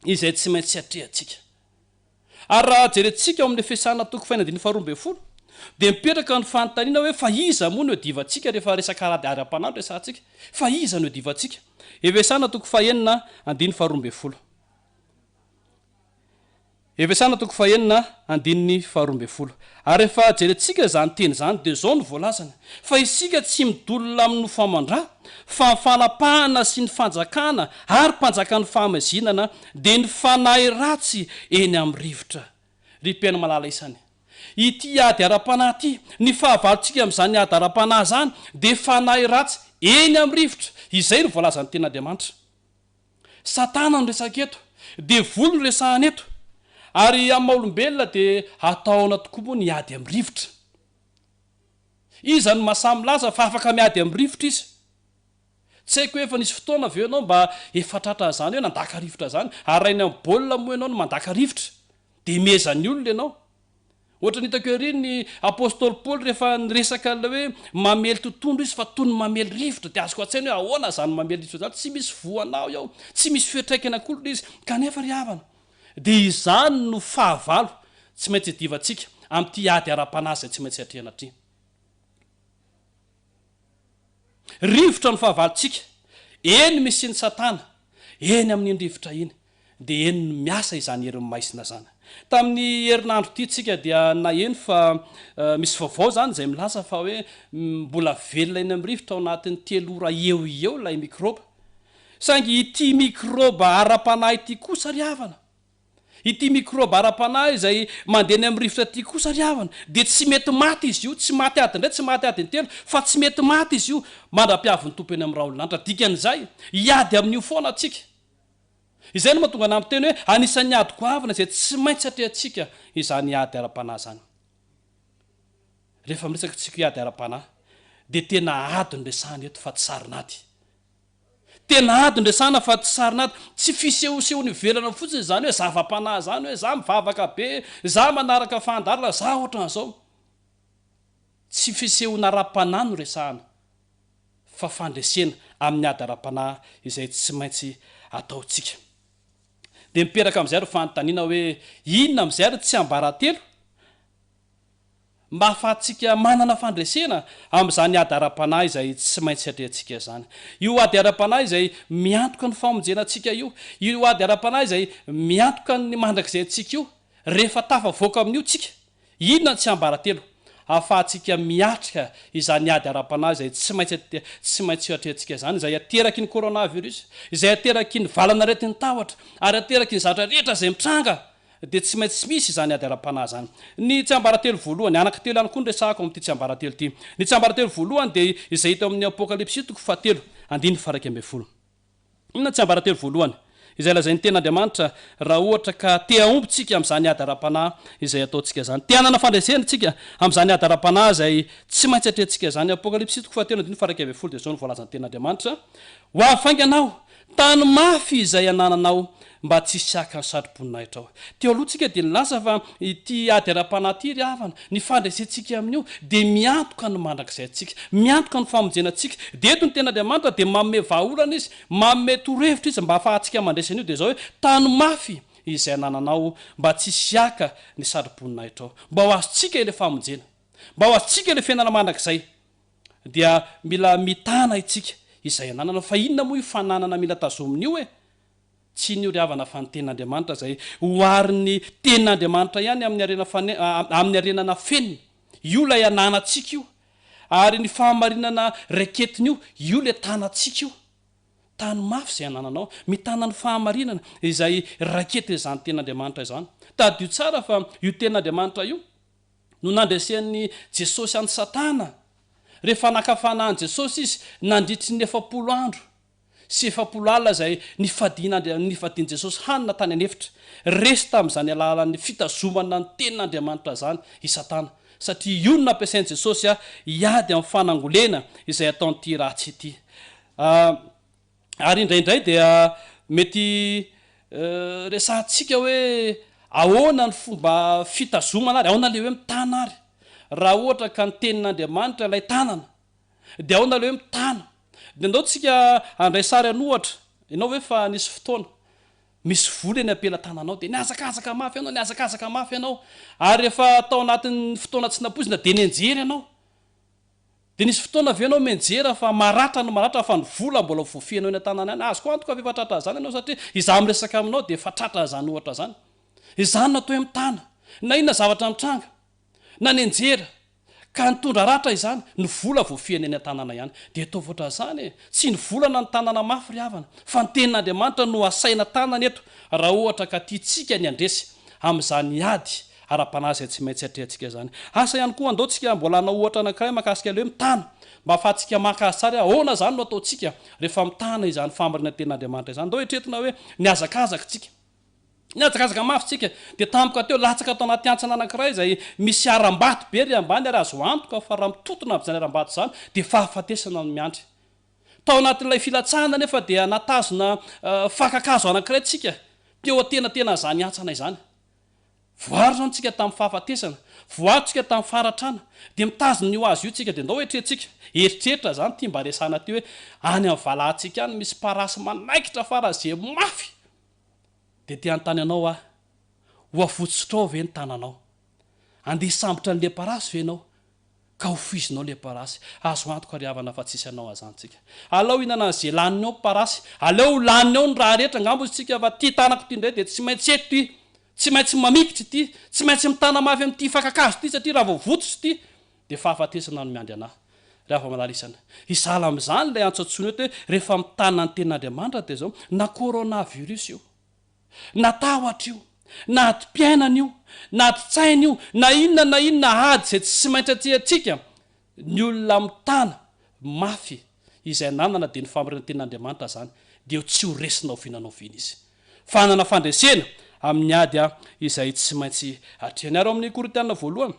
izay tsy maintsy atrehantsika ary raha jerentsika ao amin'ny fiasana toko fainadiny faharoambefolo dia mipetraka ny fanontaniana hoe fa iza moa no divantsika rehefa resaka ady ara-panahy no resantsika fa iza no divantsika efesana toko fahenina andiny faharoambefolo Efesana toko fahenina andininy faharoambe folo. Ary rehefa jerentsika zany teny zany dia zao no voalazana fa isika tsy midolona amin'ny famandra fa ny fanapahana sy ny fanjakana ary mpanjaka ny fahamazinana dia ny fanahy ratsy eny amin'ny rivotra. Ry mpiaino malala isany. Ity ady ara-panahy ity, ny fahavalontsika amin'izany ady ara-panahy zany dia fanahy ratsy eny amin'ny rivotra. Izay no voalazany ten'Andriamanitra. Satana no resaka eto, dia volo no resahana eto. Ary amin'ny maha-olombelona dia ataona tokoa moa ny ady amin'ny rivotra. Iza no mahasamy laza fa afaka miady amin'ny rivotra izy. Tsy haiko efa nisy fotoana avy eo ianao mba efa tratra zany hoe nandaka rivotra zany, ary rainy amin'ny baolina moa ianao no mandaka rivotra, dia mezany olona ianao. Ohatra nitako ery ny apôstôly Paoly rehefa niresaka la hoe mamely tontondro izy fa toy ny mamely rivotra, dia azoko an-tsaina hoe ahoana zany mamely rivotra zany, tsy misy voanao eo, tsy misy fiatraikana kolona izy, kanefa ry havana. Dia izany no fahavalo tsy maintsy divantsika amin'ity ady ara-panahy izay tsy maintsy hatrehana aty. Rivotra no fahavalontsika, eny misy ny Satana, eny amin'ny rivotra iny, dia eny no miasa izany herin'ny maisina zany. Tamin'ny herinandro ity tsika dia naheno fa misy vaovao zany izay milaza fa hoe mbola velona eny amin'ny rivotra ao anatin'ny 3 ora eo ilay mikroba. Saingy ity mikroba ara-panahy ity kosa ry havana. Ity mikroba ara-panahy izay mandeha eny amin'ny rivotra ity kosa ry havana, dia tsy mety maty izy io, tsy maty ady indray, tsy maty ady intelo, fa tsy mety maty izy io mandra-piavy ny tompo eny amin'ny rahaolon'andra. Dikan'izay hiady amin'io foana atsika. Izay no mahatonga ana amin'ny teny hoe anisan'ny ady goavana izay tsy maintsy hatrehantsika izany ady ara-panahy zany. Rehefa miresaka tsika ady ara-panahy dia tena ady no resahana eto fa tsy sarinady. Tena ady no resahana fa tsy sarinady, tsy fisehosehony velana fotsiny zany hoe zava-panahy zany hoe za mivavaka be, za manaraka fandarina, za ohatran'izao. Tsy fisehona ara-panahy no resahana fa fandresena amin'ny ady ara-panahy izay tsy maintsy ataotsika. Dia miperaka amin'izay ry fanontaniana hoe inona amin'izay ry tsy ambaratelo mba ahafahantsika manana fandresena amin'izany ady ara-panahy izay tsy maintsy hatrehantsika zany. Io ady ara-panahy izay miantoka ny famonjenantsika io, io ady ara-panahy izay miantoka ny mandrakizay antsika io, rehefa tafavoaka amin'io tsika, inona ny tsy ambaratelo ahafahantsika miatrika izany ady ara-panahy izay tsy maintsy hatrehantsika zany, izay ateraky ny coronavirus, izay ateraky ny valana retin'ny tahotra, ary ateraky ny zavatra rehetra izay mitranga, dia tsy maintsy misy izany ady ara-panahy zany. Ny tsy ambaratelo voalohany, anankitelo ihany koa no resahako amin'ity tsy ambaratelo ity. Ny tsy ambaratelo voalohany dia izay hita amin'ny apokalipsy toko 7 andiny faraky ambin'ny folo. Inona tsy ambaratelo voalohany izay lazain'ny ten'Andriamanitra raha ohatra ka te aombontsika amin'izany ady ara-panahy izay ataontsika zany. Te hanana fandresenantsika amin'izany ady ara-panahy izay tsy maintsy hatrehantsika zany. Apokalipsy toko 7 andiny faraky ambin'ny folo dia zao no voalazan'ny ten'Andriamanitra: ho afainganao tany mafy izay anananao mba tsy siaka ny sadrom-poninahitra ao. Teo aloha tsika dia nilaza fa ity ady ara-panahy ity ry havana, ny fandresentsika amin'io dia miantoka ny mandrakizay antsika, miantoka ny famonjenantsika. Dia eto ny ten'Andriamanitra dia manome vahaolana izy, manome torohevitra izy mba ahafahantsika mandresana io, dia zao hoe tany mafy izay anananao mba tsy siaka ny sadrom-poninahitra ao, mba ho azontsika ilay famonjena, mba ho azontsika ilay fiainana mandrakizay, dia mila mitana itsika izay ananana. Fa inona moa io fananana mila tazomin'io e? Tsy ny ry havana fa ny ten'Andriamanitra izay hoarin'ny ten'Andriamanitra ihany amin'ny arenana feniny. Io lay ananantsika io, ary ny fahamarinana raketiny io lay tanantsika io. Tany mafy izay anananao, mitana ny fahamarinana izay rakety izany ten'Andriamanitra izany. Tadio tsara fa io ten'Andriamanitra io no nandresen'ny Jesosy any Satana rehefa nakafana an' Jesosy izy nandritry ny 7 andro sy 7 alina izay nifadian' Jesosy hanina tany anefitra. Resy tamin'izany alalan'ny fitazomana ny ten'Andriamanitra zany i Satana, satria io no nampiasain'i Jesosy hiady amin'ny fanangolena izay ataon'ity ratsy ity. Ary indraindray dia mety resahantsika hoe ahoana ny fomba fitazomana ary, ahoana le hoe mitana ary. Raha ohatra ka ny tenin'Andriamanitra ilay tanana, dia ahoana le hoe mitana. Dia ndao tsika andray sary anohatra, ianao hoe fa nisy fotoana misy vola eny ampelatananao dia niazakazaka mafy ianao, niazakazaka mafy ianao, ary rehefa tao anatin'ny fotoana tsy napoizina dia nianjera ianao. Dia nisy fotoana avy ianao mianjera fa maratra fa ny vola mbola voafianao eny an-tanana any. Azoko antoka fa efa tratra zany ianao, satria izaho miresaka aminao dia efa tratra zany ohatra zany. izany natao hoe mitana na inona zavatra mitranga na ny enjera ka nitondra ratra izany ny vola voafiany any an-tanàna ihany dia atao voatra zany tsy ny volana ny tanàna mafy ry havana fa ny tenin'Andriamanitra no asaina tanana eto raha ohatra ka tiatsika ny andresy amin'izany ady ara-panazy tsy maintsy atrehantsika zany asa ihany koa andaotsika mbola na ohatra anankiray makasika le hoe mitana mba ahafahantsika mahakasy tsara ahoana zany no ataotsika rehefa mitana izany famarina tenin'Andriamanitra izany ndao etretina hoe niazakazaka tsika niazakazaka mafy tsika dia tampoka teo latsaka atao anaty antsana anankiray izay misy aram-bato be ry ambany ary azo antoka fa raha mitotona amin'izany aram-bato zany dia fahafatesana no miandry tao anatin'ilay filatsahana nefa dia natazona fakakazo anankiray tsika teo tenatena zany antsana izany voaro zany tsika tamin'ny fahafatesana voaro tsika tamin'ny faratrana dia mitazona io azy io tsika dia ndao etrehtsika eritreritra zany tia mba resana ty hoe any amin'ny valantsika any misy parasy manaikitra fara zay mafy dia tia antany anao ho afotsitrao ve ny tananao andeha sambotra n'le parasy ve ianao ka ho fizinao le parasy azo antoka ry havana fa tsisy anao azantsika aleo inana zay laninao parasy aleo laninao ny raha rehetra ngambo tsika fa ty tanako ty ndray dia tsy maintsy eto ty tsy maintsy mamikitra ty tsy maintsy mitana mafy amin'ity fakakazo ty satria raha voavototsy ty dia fahafatesana no miandry anahy rehefa malalisana izala amin'izany lay antsotsony eto hoe rehefa mitana ny tenin'Andriamanitra dia zao na coronavirus io na tahotra io na atom-piainana io na ato-tsaina io na inona ady zay tsy maintsy atrehantsika ny olona mitana mafy izay nanana dia ny famarina tenin'Andriamanitra zany dia tsy ho resinao fihinanao vina izy fanana fandresena amin'ny ady izay tsy maintsy atrehany ary amin'ny Korintiana voalohany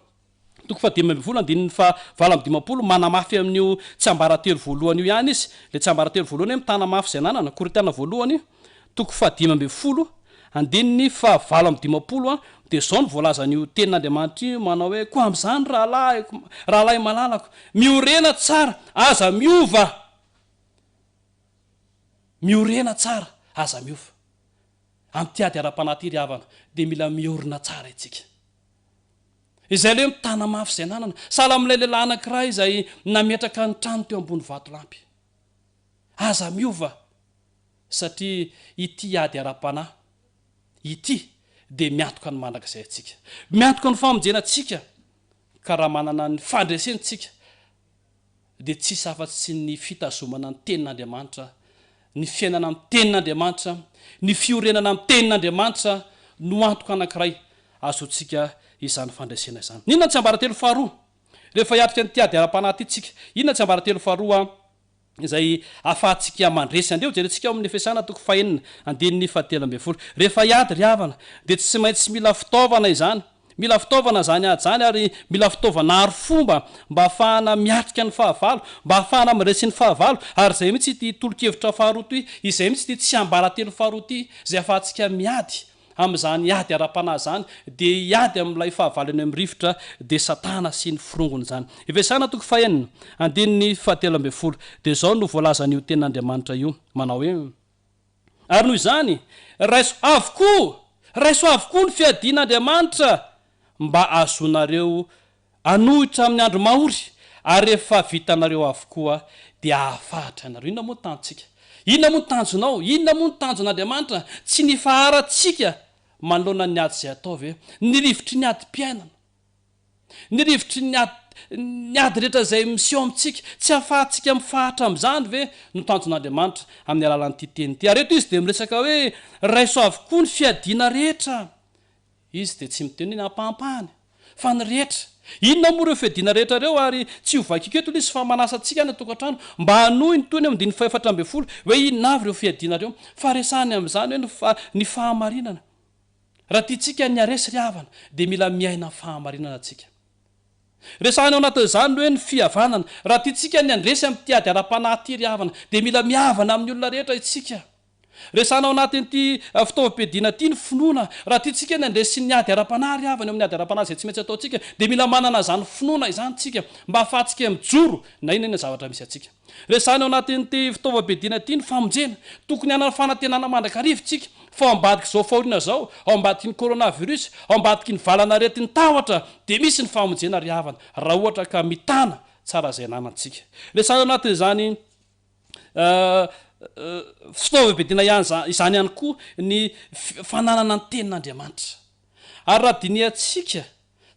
toko fa 10:7-20 manamafy amin'io tsy ambaratelo voalohany io ihany izy le tsy ambaratelo voalohany hoe mitana mafy izay nanana Korintiana voalohany toko fa 10:7 andininy fa 7:20 dia zao ny voalazan'io tenin'Andriamanitra io manao hoe koa amin'izany rahalahy malalako miorena tsara aza miova miorena tsara aza miova amin'ity ady ara-panahy ry havana dia mila miorina tsara itsika izay le hoe mitana mafy izay nanana sala amin'ilay lehilahy anankiray izay nametraka ny trano teo ambony vatolampy aza miova satria ity ady ara-panahy ity dia miantoka ny mandrakizay atsika miantoka ny famonjenantsika ka raha manana ny fandresentsika dia tsisy afa-tsy ny fitazomana ny tenin'Andriamanitra ny fiainana amin'ny tenin'Andriamanitra ny fiorenana amin'ny tenin'Andriamanitra no antoka anankiray azontsika izany fandresena izany inona tsy ambaratelo faharoa rehefa hiatrika ny tiady ara-panahy ty tsika inona tsy ambaratelo faharoa izay afahantsika mandresy andeo jerentsika ao amin'ny Efesana toko 4:7 rehefa hiady ry havana dia tsy maintsy mila fitaovana izany mila fitaovana zany ady zany ary mila fitaovana aro fomba mba ahafahana miatrika ny fahavalo mba ahafahana miresy ny fahavalo ary zay mihitsy ty tolo-kevitra faharoa ty izay mihitsy ty tsy ambaratelo faharoa ty zay afahantsika miady amin'izany ady ara-panahy zany dia hiady amin'ilay fahavalo eny amin'ny rivotra dia satana sy ny firongony zany Efesana toko 4:7 dia zao no voalazan'io tenin'Andriamanitra io manao hoe ary noho izany raiso avokoa ny fiadian'Andriamanitra mba azonareo anohitra amin'ny andro mahory ary rehefa vitanareo avokoa dia ahafahatra anareo inona moa ny tanjontsika inona moa ny tanjonao inona moa ny tanjon'Andriamanitra tsy ny faharatsika manoloana ny ady izay atao ve ny rivotry ny ady-piainana ny rivotry ny ady rehetra izay miseho amintsika tsy ahafahantsika mifahatra amin'izany ve no tanjon'Andriamanitra amin'ny alalan'ity teny ity ary eto izy dia miresaka hoe raiso avokoa ny fiadiana rehetra izy dia tsy miteny hoe nampahampahany fa ny rehetra inona moa ireo fiadiana rehetra reo ary tsy ho vakiko eto izy fa manasantsika ny tokantrano mba hanohy ny toy ny amin'ny 4:7 hoe inona avy ireo fiadiana reo fa resahany amin'izany hoe ny fahamarinana raha tiatsika ny aresy ry havana dia mila miaina fahamarinana atsika resahany ao anatin'izany hoe ny fihavanana raha tiatsika ny andresy amin'ny tiady ara-panahy ty ry havana dia mila mihavana amin'ny olona rehetra itsika resahana ao anatin'ity fitaovam-piadiana ty ny finoana raha tiatsika ny andresy ny ady ara-panahy ry havana amin'ny ady ara-panahy zay tsy maintsy ataontsika dia mila manana zany finoana izany tsika mba ahafahantsika mijoro na inona zavatra misy atsika resahana ao anatin'ity fitaovam-piadiana ty ny famonjena tokony hanana fanantenana mandrakarivotsika fa ao ambadiky izao fahoriana zao ao ambadiky ny coronavirus ao ambadiky ny valana retin'ny tahotra dia misy ny famonjena ry havana raha ohatra ka mitana tsara zay nanantsika resahana ao anatin'izany fitaovam-piadiana izany ihany koa ny fananana ny tenin'Andriamanitra ary raha diniatsika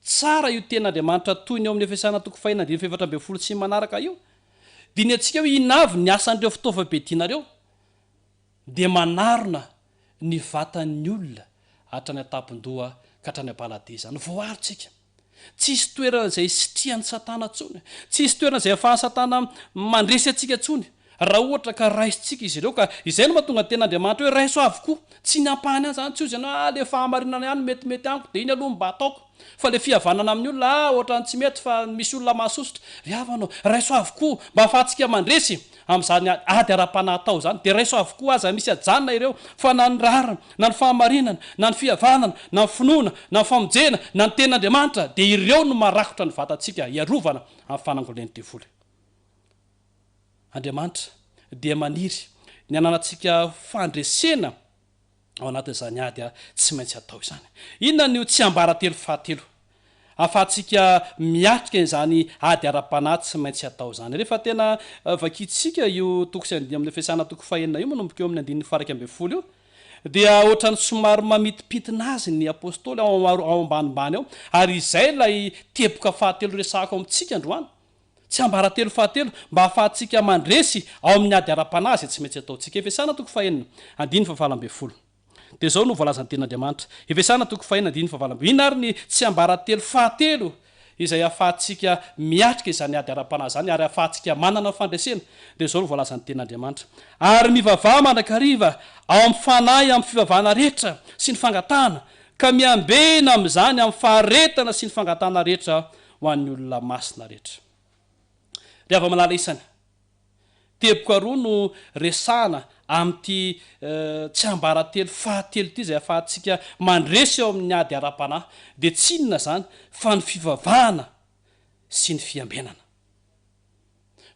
tsara io ten'andriamanitra toy ny eo amin'ny efesana toko fahina diny fefatra ambe folo tsy manaraka io diniatsika hoe inavy ny asan'ireo fitaovam-bedinareo dia manarona ny vatan'ny olona hatrany atapon-doha ka hatrany am-palade zany voaritsika tsisy toerana izay sitrihan'ny satana ntsony tsisy toerana izay ahafahan'ny satana mandresy atsika ntsony raha ohatra ka raisitsika izy ireo ka izay no mahatonga ten'andriamanitra hoe raiso avokoa tsy ny ampahany any zany tsy ozy ianao le fahamarinana ihany metimety amiko dia iny aloha mba ataoko fa le fihavanana amin'ny olona ohatrany tsy mety fa misy olona mahasosotra ry havanao raiso avokoa mba ahafahantsika mandresy amin'izany ady ara-panahy tao zany dia raiso avokoa aza misy ajanona ireo fa na ny rarana na ny fahamarinana na ny fihavanana na ny finoana na ny famonjena na ny ten'andriamanitra dia ireo no marakotra ny vatantsika iarovana amin'ny fanangolen'ny devoly andriamanitra dia maniry ny ananantsika fandresena ao anatin'izany ady tsy maintsy atao izany inona nyo tsy ambaratelo fahatelo ahafahantsika miatrika izany ady ara-panahy tsy maintsy atao zany rehefa tena vakitsika io toko sy andiny amin'ny efesana toko fahenina io manomboka eo amin'ny andin'ny faraka ambe folo io dia ohatrany somary mamitipitina azy ny apôstôly ao ambanimbany ao ary izay lay tepoka fahatelo resahako amintsika androany tsy ambaratelo fahatelo mba ahafahantsika mandresy ao amin'ny ady ara-panahy zay tsy maintsy ataontsika efesana toko fahenina andiny favalambe folo dia zao no voalazany ten'andriamanitra efesana toko fahina andiny favalambe ina ary ny tsy ambaratelo fahatelo izay ahafahantsika miatrika izany ady ara-panahy zany ary ahafahantsika manana fandresena dia zao no voalazany ten'andriamanitra ary mivavaha mandrakariva ao amin'ny fanahy amin'ny fivavahana rehetra sy ny fangatahana ka miambena amin'izany amin'ny faharetana sy ny fangatahana rehetra ho an'ny olona masina rehetra ry ava malala isany teboka roa no resahana amin'ity tsy ambaratelo fahatelo ity izay ahafahantsika mandresy eo amin'ny ady ara-panahy dia tsy inona zany fa ny fivavahana sy ny fiambenana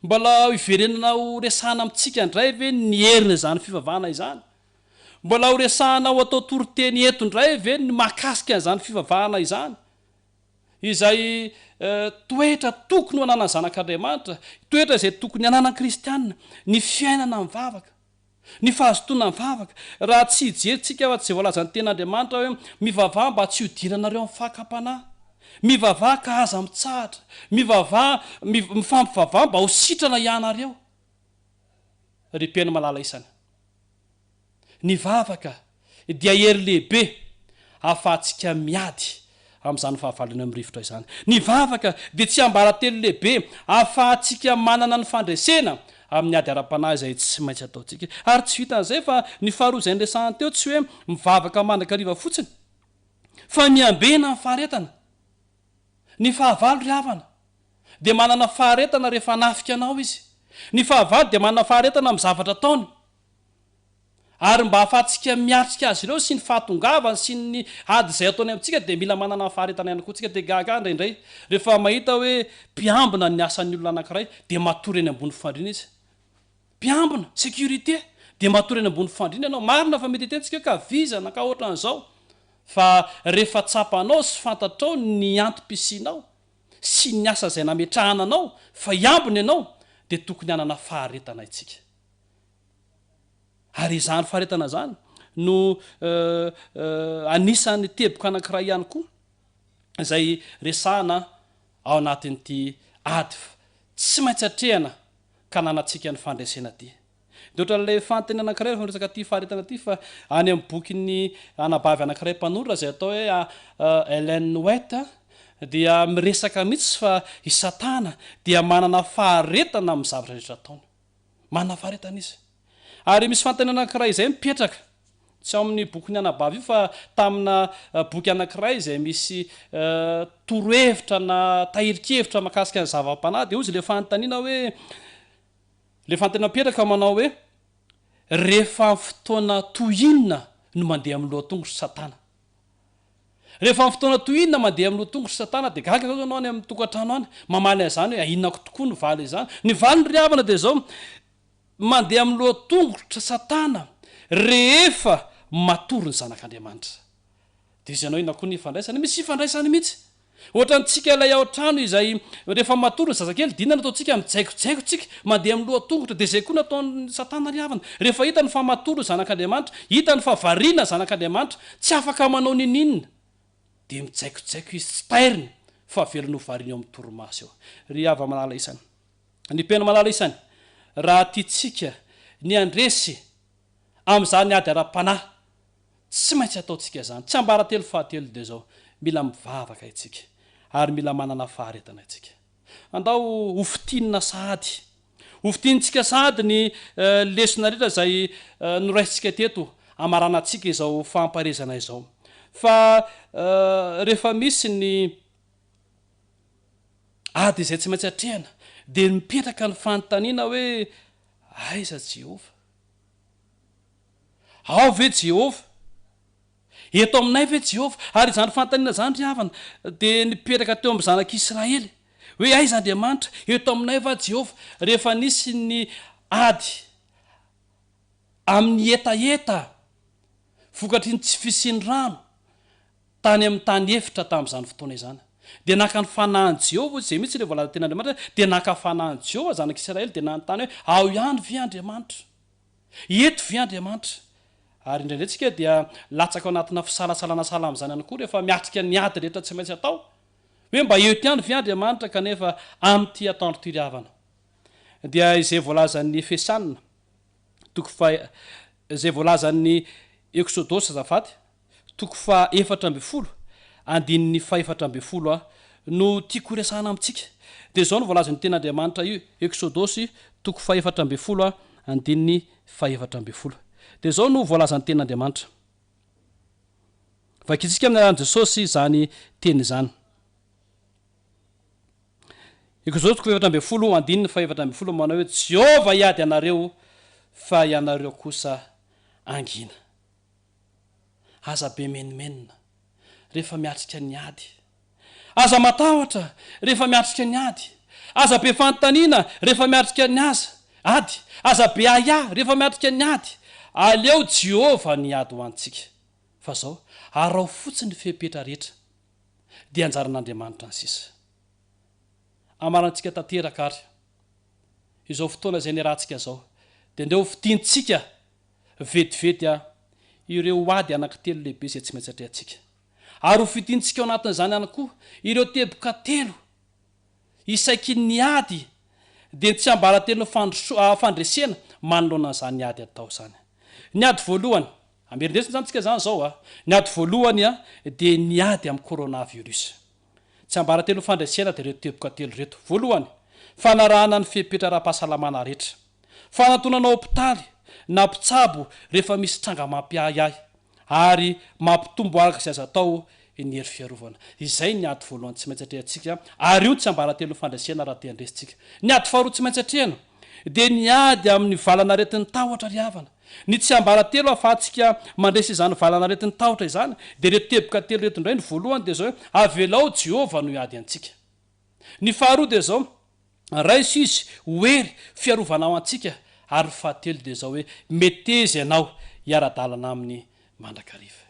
mbola iverenana ho resahana amintsika indray ve ny herina izany fivavahana izany mbola ho resahana ho atao toroteny eto indray ve ny mahakasika an'izany fivavahana izany izay toetra tokony ho anana ny zanak'andriamanitra toetra izay tokony anana kristianina ny fiainana mivavaka ny fahazotona mivavaka raha tsy hijerytsika fa tsy zay voalazany ten'andriamanitra hoe mivavaha mba tsy hodiranareo amin'ny fahakapanahy mivavaha ka aza mitsahatra mivavaha mifampivavaha mba ho sitrana ianareo ry mpiaino malala isany ny vavaka dia hery lehibe ahafahantsika miady amin'izany fahavalony amin'ny rivotra izany ny vavaka dia tsy ambaratelo lehibe ahafahantsika manana ny fandresena amin'ny ady ara-panahy izay tsy maintsy ataontsika ary tsy vitan'izay fa ny faharoa izay nresahany teo tsy hoe mivavaka mandrakariva fotsiny fa miambena ny faharetana ny fahavalo ry havana dia manana faharetana rehefa nafika anao izy ny fahavalo dia manana faharetana amin'ny zavatra ataony ary mba ahafahantsika miatrika azy ireo sy ny fahatongavany sy ny ady izay ataony amintsika dia mila manana faharetana ihany koa tsika dia gaga indraindray rehefa mahita hoe mpiambina ny asan'ny olona anankiray dia matory eny ambony fandrina izy mpiambina sécurité dia matory eny ambony fandrina ianao marina fa mety tentsika ka vizana ka ohatran'izao fa rehefa tsapanao sy fantatrao ny antom-pisinao sy ny asa izay nametrahananao fa iambina ianao dia tokony hanana faharetana itsika ary izany faharetana zany no anisan'ny teboka anankiray ihany koa izay resahana ao anatin'ity ady tsy maintsy atrehana ka nanatsika ny fandresena ty dia ohatran'ilay fanteny anankiray rehefa resaka ty faharetana ty fa any amin'ny boky ny anabavy anankiray mpanorona izay atao hoe Ellen White dia miresaka mihitsy fa i satana dia manana faharetana amin'ny zavatra rehetra ataony manana faharetana izy ary misy fantany anankiray izay mipetraka tsy ao amin'ny boky ny anabavy io fa tamina boky anankiray izay misy torohevitra na tahirikevitra mahakasika ny zava-panahy dia ozy le fanontaniana hoe le fantany mipetraka manao hoe rehefa ny fotoana tohinona no mandeha amin'ny lohatongotry satana rehefa ny fotoana tohinona mandeha amin'ny lohatongotry satana dia gaga zao anao any amin'ny tokantrano any mamaly an'izany hoe ahinako tokoa ny valy izany ny valy ny ryhavana dia zao mandeha amin'ny lohatongotra satana rehefa matory ny zanak'andriamanitra dia izy ianao ina koa ny ifandraisany misy ifandraisany mihitsy ohatrantsika ilay ao trano izay rehefa matory ny zazakely dinana ataontsika mijaikojaikotsika mandeha amin'ny lohatongotro dia zay koa nataony satana ryhavana rehefa hita ny famatory ny zanak'andriamanitra hita ny fahavariana ny zanak'andriamanitra tsy afaka manao nininina dia mitsaikotsaiko izy tsy tairiny fa velony hovariny eo amin'ny toromaso eo ry ava malala isany ny pena malala isany raha tiatsika ny andresy amin'izany ady ara-panahy tsy maintsy ataontsika zany tsy ambaratelo fahatelo dia zao mila mivavaka itsika ary mila manana faharetana itsika andao hofitinina sahady hofitinitsika sahady ny lesona rehetra zay noraisitsika teto amaranantsika izao famparezana izao fa rehefa misy ny ady izay tsy maintsy atrehana dia mipetraka ny fanontaniana hoe aiza Jehova ao ve Jehova eto aminay ve Jehova ary izany fanontaniana zany ry havana dia nipetraka teo amin'ny zanak'Israely hoe aiza Andriamanitra eto aminay va Jehova rehefa nisy ny ady amin'ny etaeta vokatry ny tsy fisiany rano tany amin'ny tany efitra tamin'izany fotoana izany dia naka ny fanahany Jehova zay mitsy le voalaza tena Andriamanitra dia naka fanahany Jehova zanak'Israely dia nanontany hoe ao ihany vi Andriamanitra eto vi Andriamanitra ary indraindray dia latsaka ao anatina fisalasalana sala amin'izany ihany koa rehefa miatrika ny ady rehetra tsy maintsy atao hoe mba eto ihany vi Andriamanitra kanefa amin'ity ataondro ty ry havana dia izay voalazan'ny Efesianina izay voalazan'ny Exodosy azafady 4:40 andininy 4:40 no tiako resahana amintsika dia zao no voalazan'ny ten'Andriamanitra io Exodosy 4:40 andininy 4:40 dia zao no voalazan'ny ten'Andriamanitra vakitsika amin'ny aran'i Jesosy zany teny zany Exodosy 4:40 andininy 4:40 manao hoe Jehova iady anareo fa ianareo kosa angina aza be menimenina rehefa miatrika ny ady aza matahotra rehefa miatrika ny ady aza be fanontaniana rehefa miatrika ny aza be aya rehefa miatrika ny ady aleo Jehova ny ady ho antsika fa zao arao fotsiny fepetra rehetra dia anjaran'Andriamanitra ny sisa amarantsika tanteraka ary izao fotoana izay ny rahantsika zao dia ndeo fitintsika vetivety ireo ady anankitelo lehibe izay tsy maintsy atrehantsika ary ho fitintsika ao anatin'izany ihany koa ireo teboka telo isaiky ny ady dia tsy ambaratelo fandresena manoloana an'izany ady atao zany ny ady voalohany amerindresina zany tsika zany zao ny ady voalohany dia ny ady amin'ny coronavirus tsy ambaratelo fandresena dia ireo teboka telo reto voalohany fanarahana ny fepetra ara-pahasalamana rehetra fanatonana hôpitaly na mpitsabo rehefa misy tranga mampiahiahy ary mampitombo araka izay azo atao ny hery fiarovana izay ny ady voalohany tsy maintsy atrehantsika ary io tsy ambaratelo fandresena raha te andresitsika ny ady faharoa tsy maintsy atrehana dia ny ady amin'ny valana retin'ny tahotra ry havana ny tsy ambaratelo ahafahantsika mandresy izany valana retin'ny tahotra izany dia reto teboka telo reto indray ny voalohany dia zao hoe avelao Jehova no iady antsika ny faharoa dia zao raisy izy hoery fiarovana ao antsika ary fahatelo dia zao hoe metezy ianao hiara-dalana amin'ny mandrakariva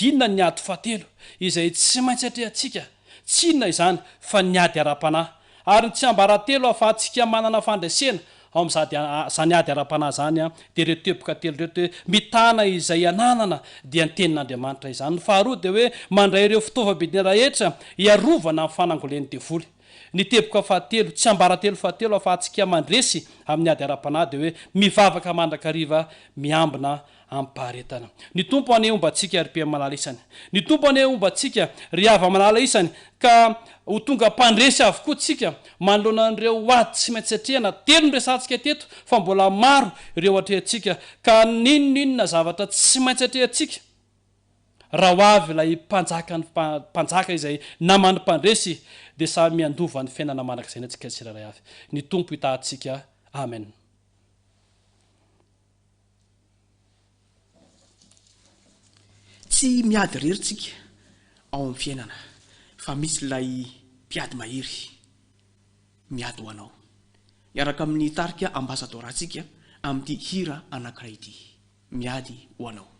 inona ny ady fahatelo izay tsy maintsy atrehantsika tsy inona izany fa ny ady ara-panahy ary ny tsy ambaratelo ahafahantsika manana fandresena ao amin'izany ady ara-panahy zany dia ireo teboka telo reto hoe mitana izay ananana dia ny tenin'Andriamanitra izany ny faharoa dia hoe mandray ireo fitaovam-bedina rehetra hiarovana amin'ny fanangolen'ny devoly ny teboka fahatelo tsy ambaratelo fahatelo ahafahantsika mandresy amin'ny ady ara-panahy dia hoe mivavaka mandrakariva miambina ampaharetana ny tompo ane ombantsika ry malala isany ny tompo ane ombantsika ry hava malala isany ka ho tonga mpandresy avokoa tsika manoloana an'ireo ady tsy maintsy atrehana telo ny resantsika teto fa mbola maro ireo atrehantsika ka ninonina zavatra tsy maintsy atrehantsika raha ho avy ilay mpanjaka izay namany mpandresy dia samy miandova ny fiainana manak'izay ny atsika tsiraray avy ny tompo hitahantsika amen tsy miady reritsika ao amin'ny fiainana fa misy ilay mpiady mahery miady ho anao miaraka amin'ny tarika ambasadorantsika amin'ity hira anankiray ity miady ho anao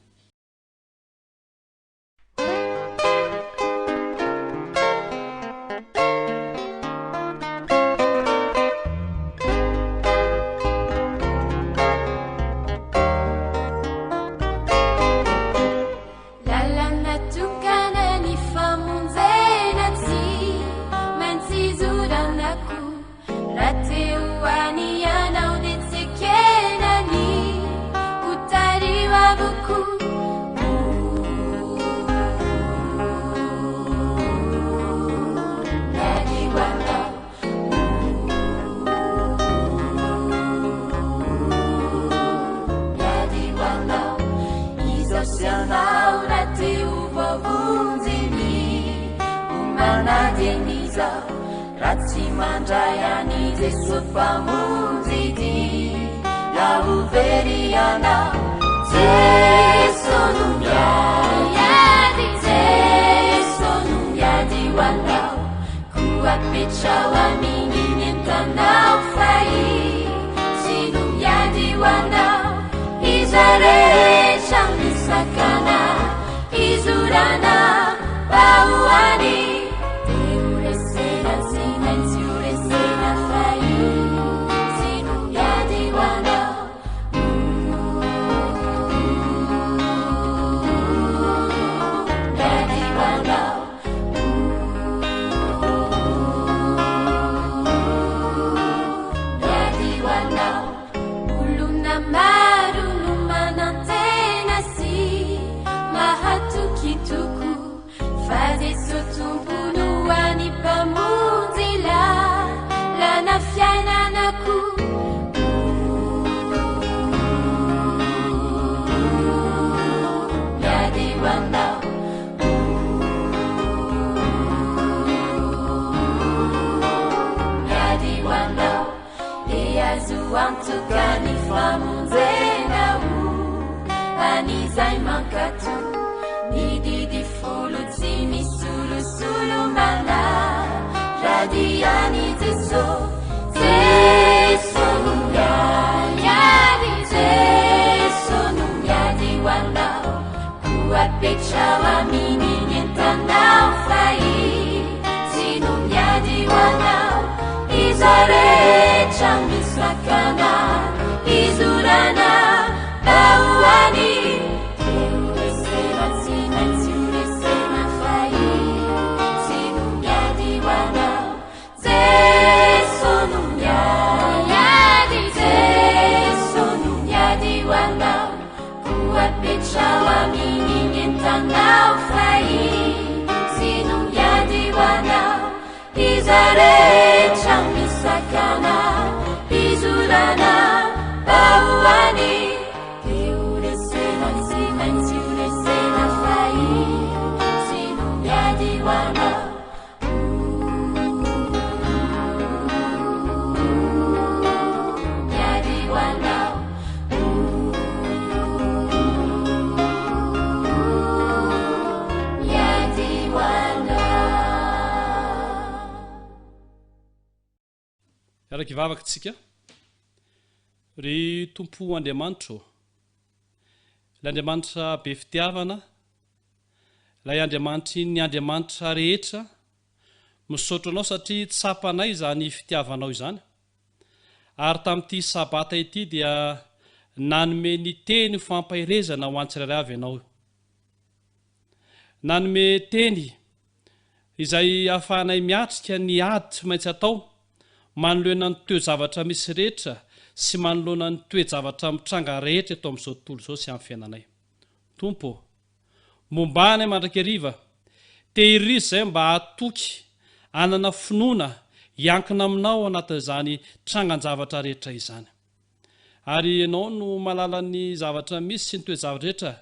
Lalana tokana ny famonjena Jesu pamunzidi yauveriana Jesu numyadi Jesu numyadi wanao kuat pecawa mingin tanau fai sinumyadi wanao izare chamisakana izurana bauani Antukani famunzenau anizai mankatu nididi fulu tsimi sulu sulu mana radiani Jesu Jesu numyadi Jesu numyadi wanao kuat pecawa miningin tanau fai sinumyadi wanao izare chamisakana izurana bauani teulesera simensiuresena fai sinumyadi wanao Jesu numyadi Jesu numyadi wanao kuat pecawa miningin tanau fai sinumyadi wanao izare chamisakana izurana bauani teulesena simensiuresena fai sinumyadi wanao myadi wanao myadi wanao. Araka ivavaka tsika ry tompo Andriamanitra ilay Andriamanitra be fitiavana ilay Andriamanitra ny Andriamanitra rehetra misaotra anao satria tsapanay izany fitiavanao izany ary tamin'ity sabata ity dia nanome ny teny fampahirezana ho antsirairay avy ianao nanome teny izay ahafahanay miatrika ny ady tsy maintsy atao manoloana ny toe-javatra misy rehetra sy manoloana ny toe-javatra mitranga rehetra eto amin'izao tontolo izao sy amin'ny fiainanay. Tompo, mombanay mandrakariva, tehirizy izay mba hatoky anana finoana hiankina aminao anatin'izany trangan-javatra rehetra izany. Ary ianao no malala ny zavatra misy sy ny toe-javatra rehetra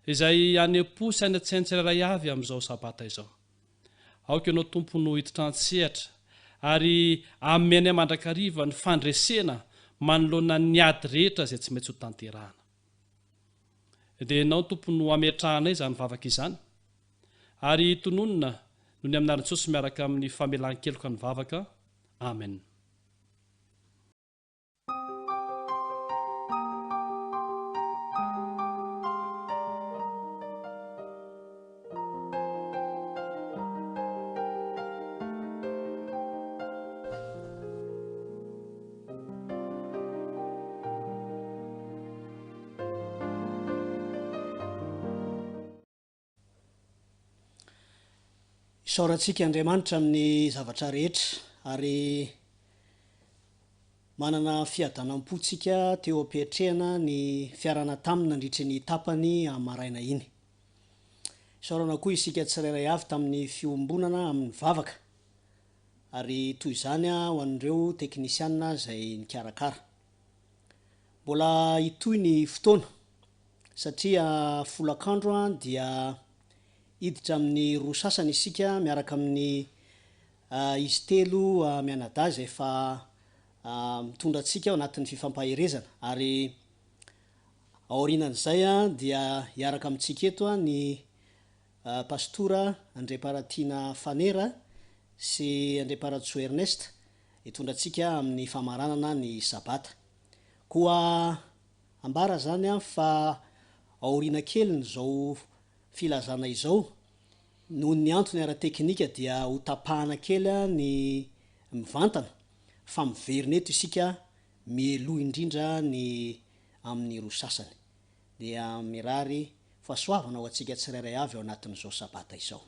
izay anepo sy any an-tsaintsirairay avy amin'izao sabata izao. Aoka ianao Tompo no hiditra an-tsehatra ary amenay mandrakariva ny fandresena manoloana ny ady rehetra izay tsy maintsy ho tanterahana. Dia ianao Tompo no ametrahanay izany vavaka izany ary tononona no ny aminaran'i Jesosy miaraka amin'ny famelan-keloka ny vavaka. Amen. Isaorantsika Andriamanitra amin'ny zavatra rehetra ary manana fiadanam-potsika teo ampiatrehana ny fiarana tamina nandritra ny tapany amaraina iny. Isaorana koa isika tsirairay avy tamin'ny fiombonana amin'ny vavaka ary toy izany ho an'ireo teknisiana izay nikarakara. Mbola itoy ny fotoana satria folakandro dia iditra amin'ny roa sasany isika miaraka amin'ny izy telo mianadahy izay fa mitondra atsika ao anatin'ny fifampaherezana ary aorinan'izay a dia hiaraka amintsika eto a ny pastora andreparatina fanera sy andreparatso ernest hitondra atsika amin'ny famaranana ny sabata koa ambara zany a fa aorina keliny zao filazana izao noho ny antony ara-teknika dia ho tapahana kely a ny mivantana fa miverina eto isika mieloha indrindra ny amin'ny ro sasany dia mirary fahasoavana ho atsika tsirairay avy ao anatin'izao sabata izao.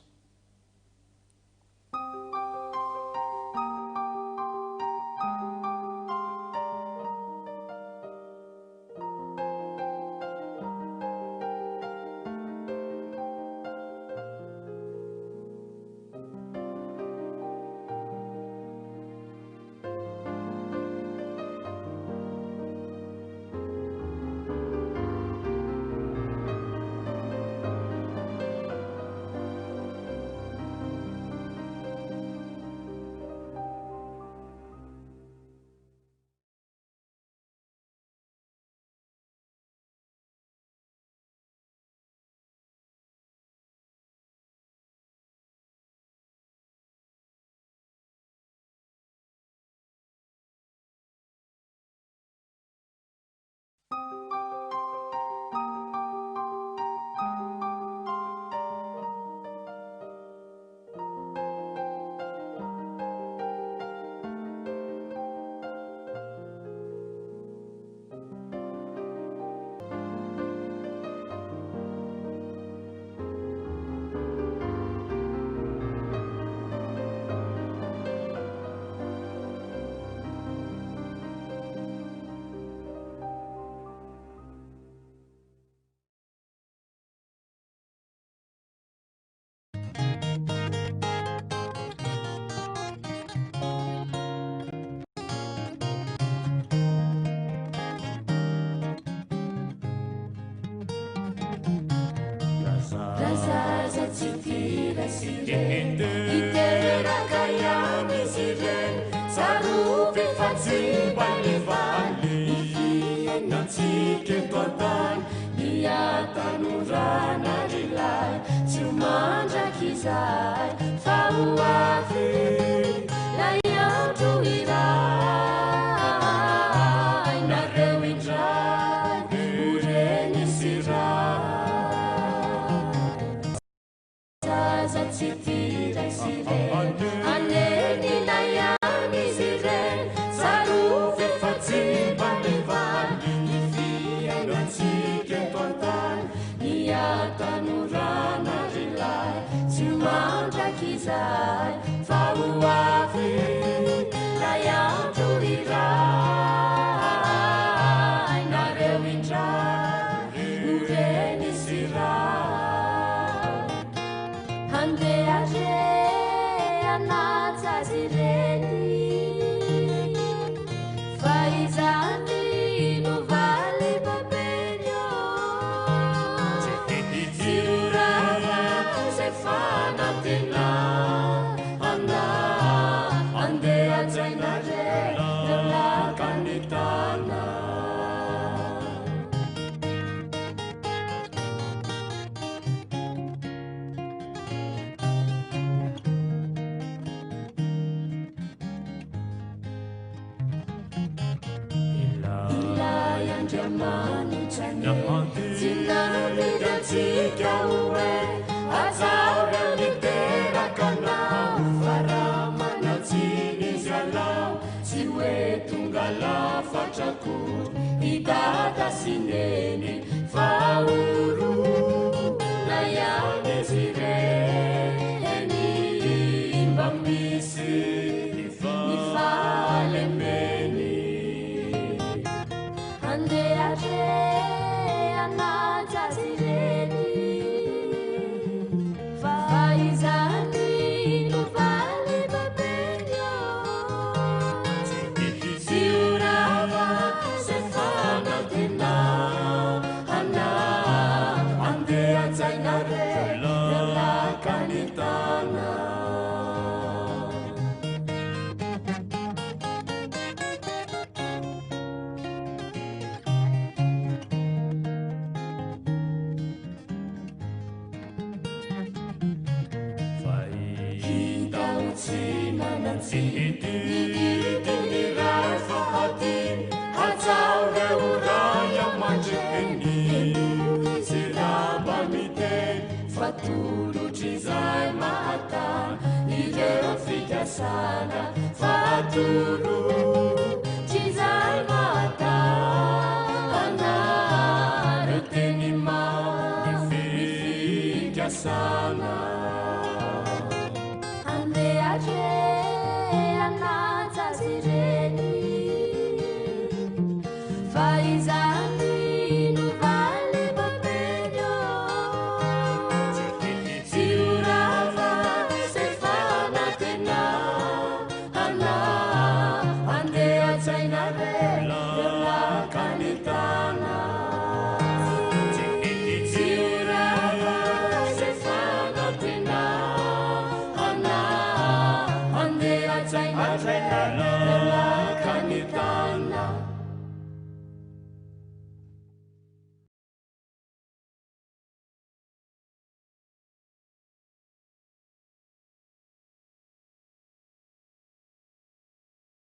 Love.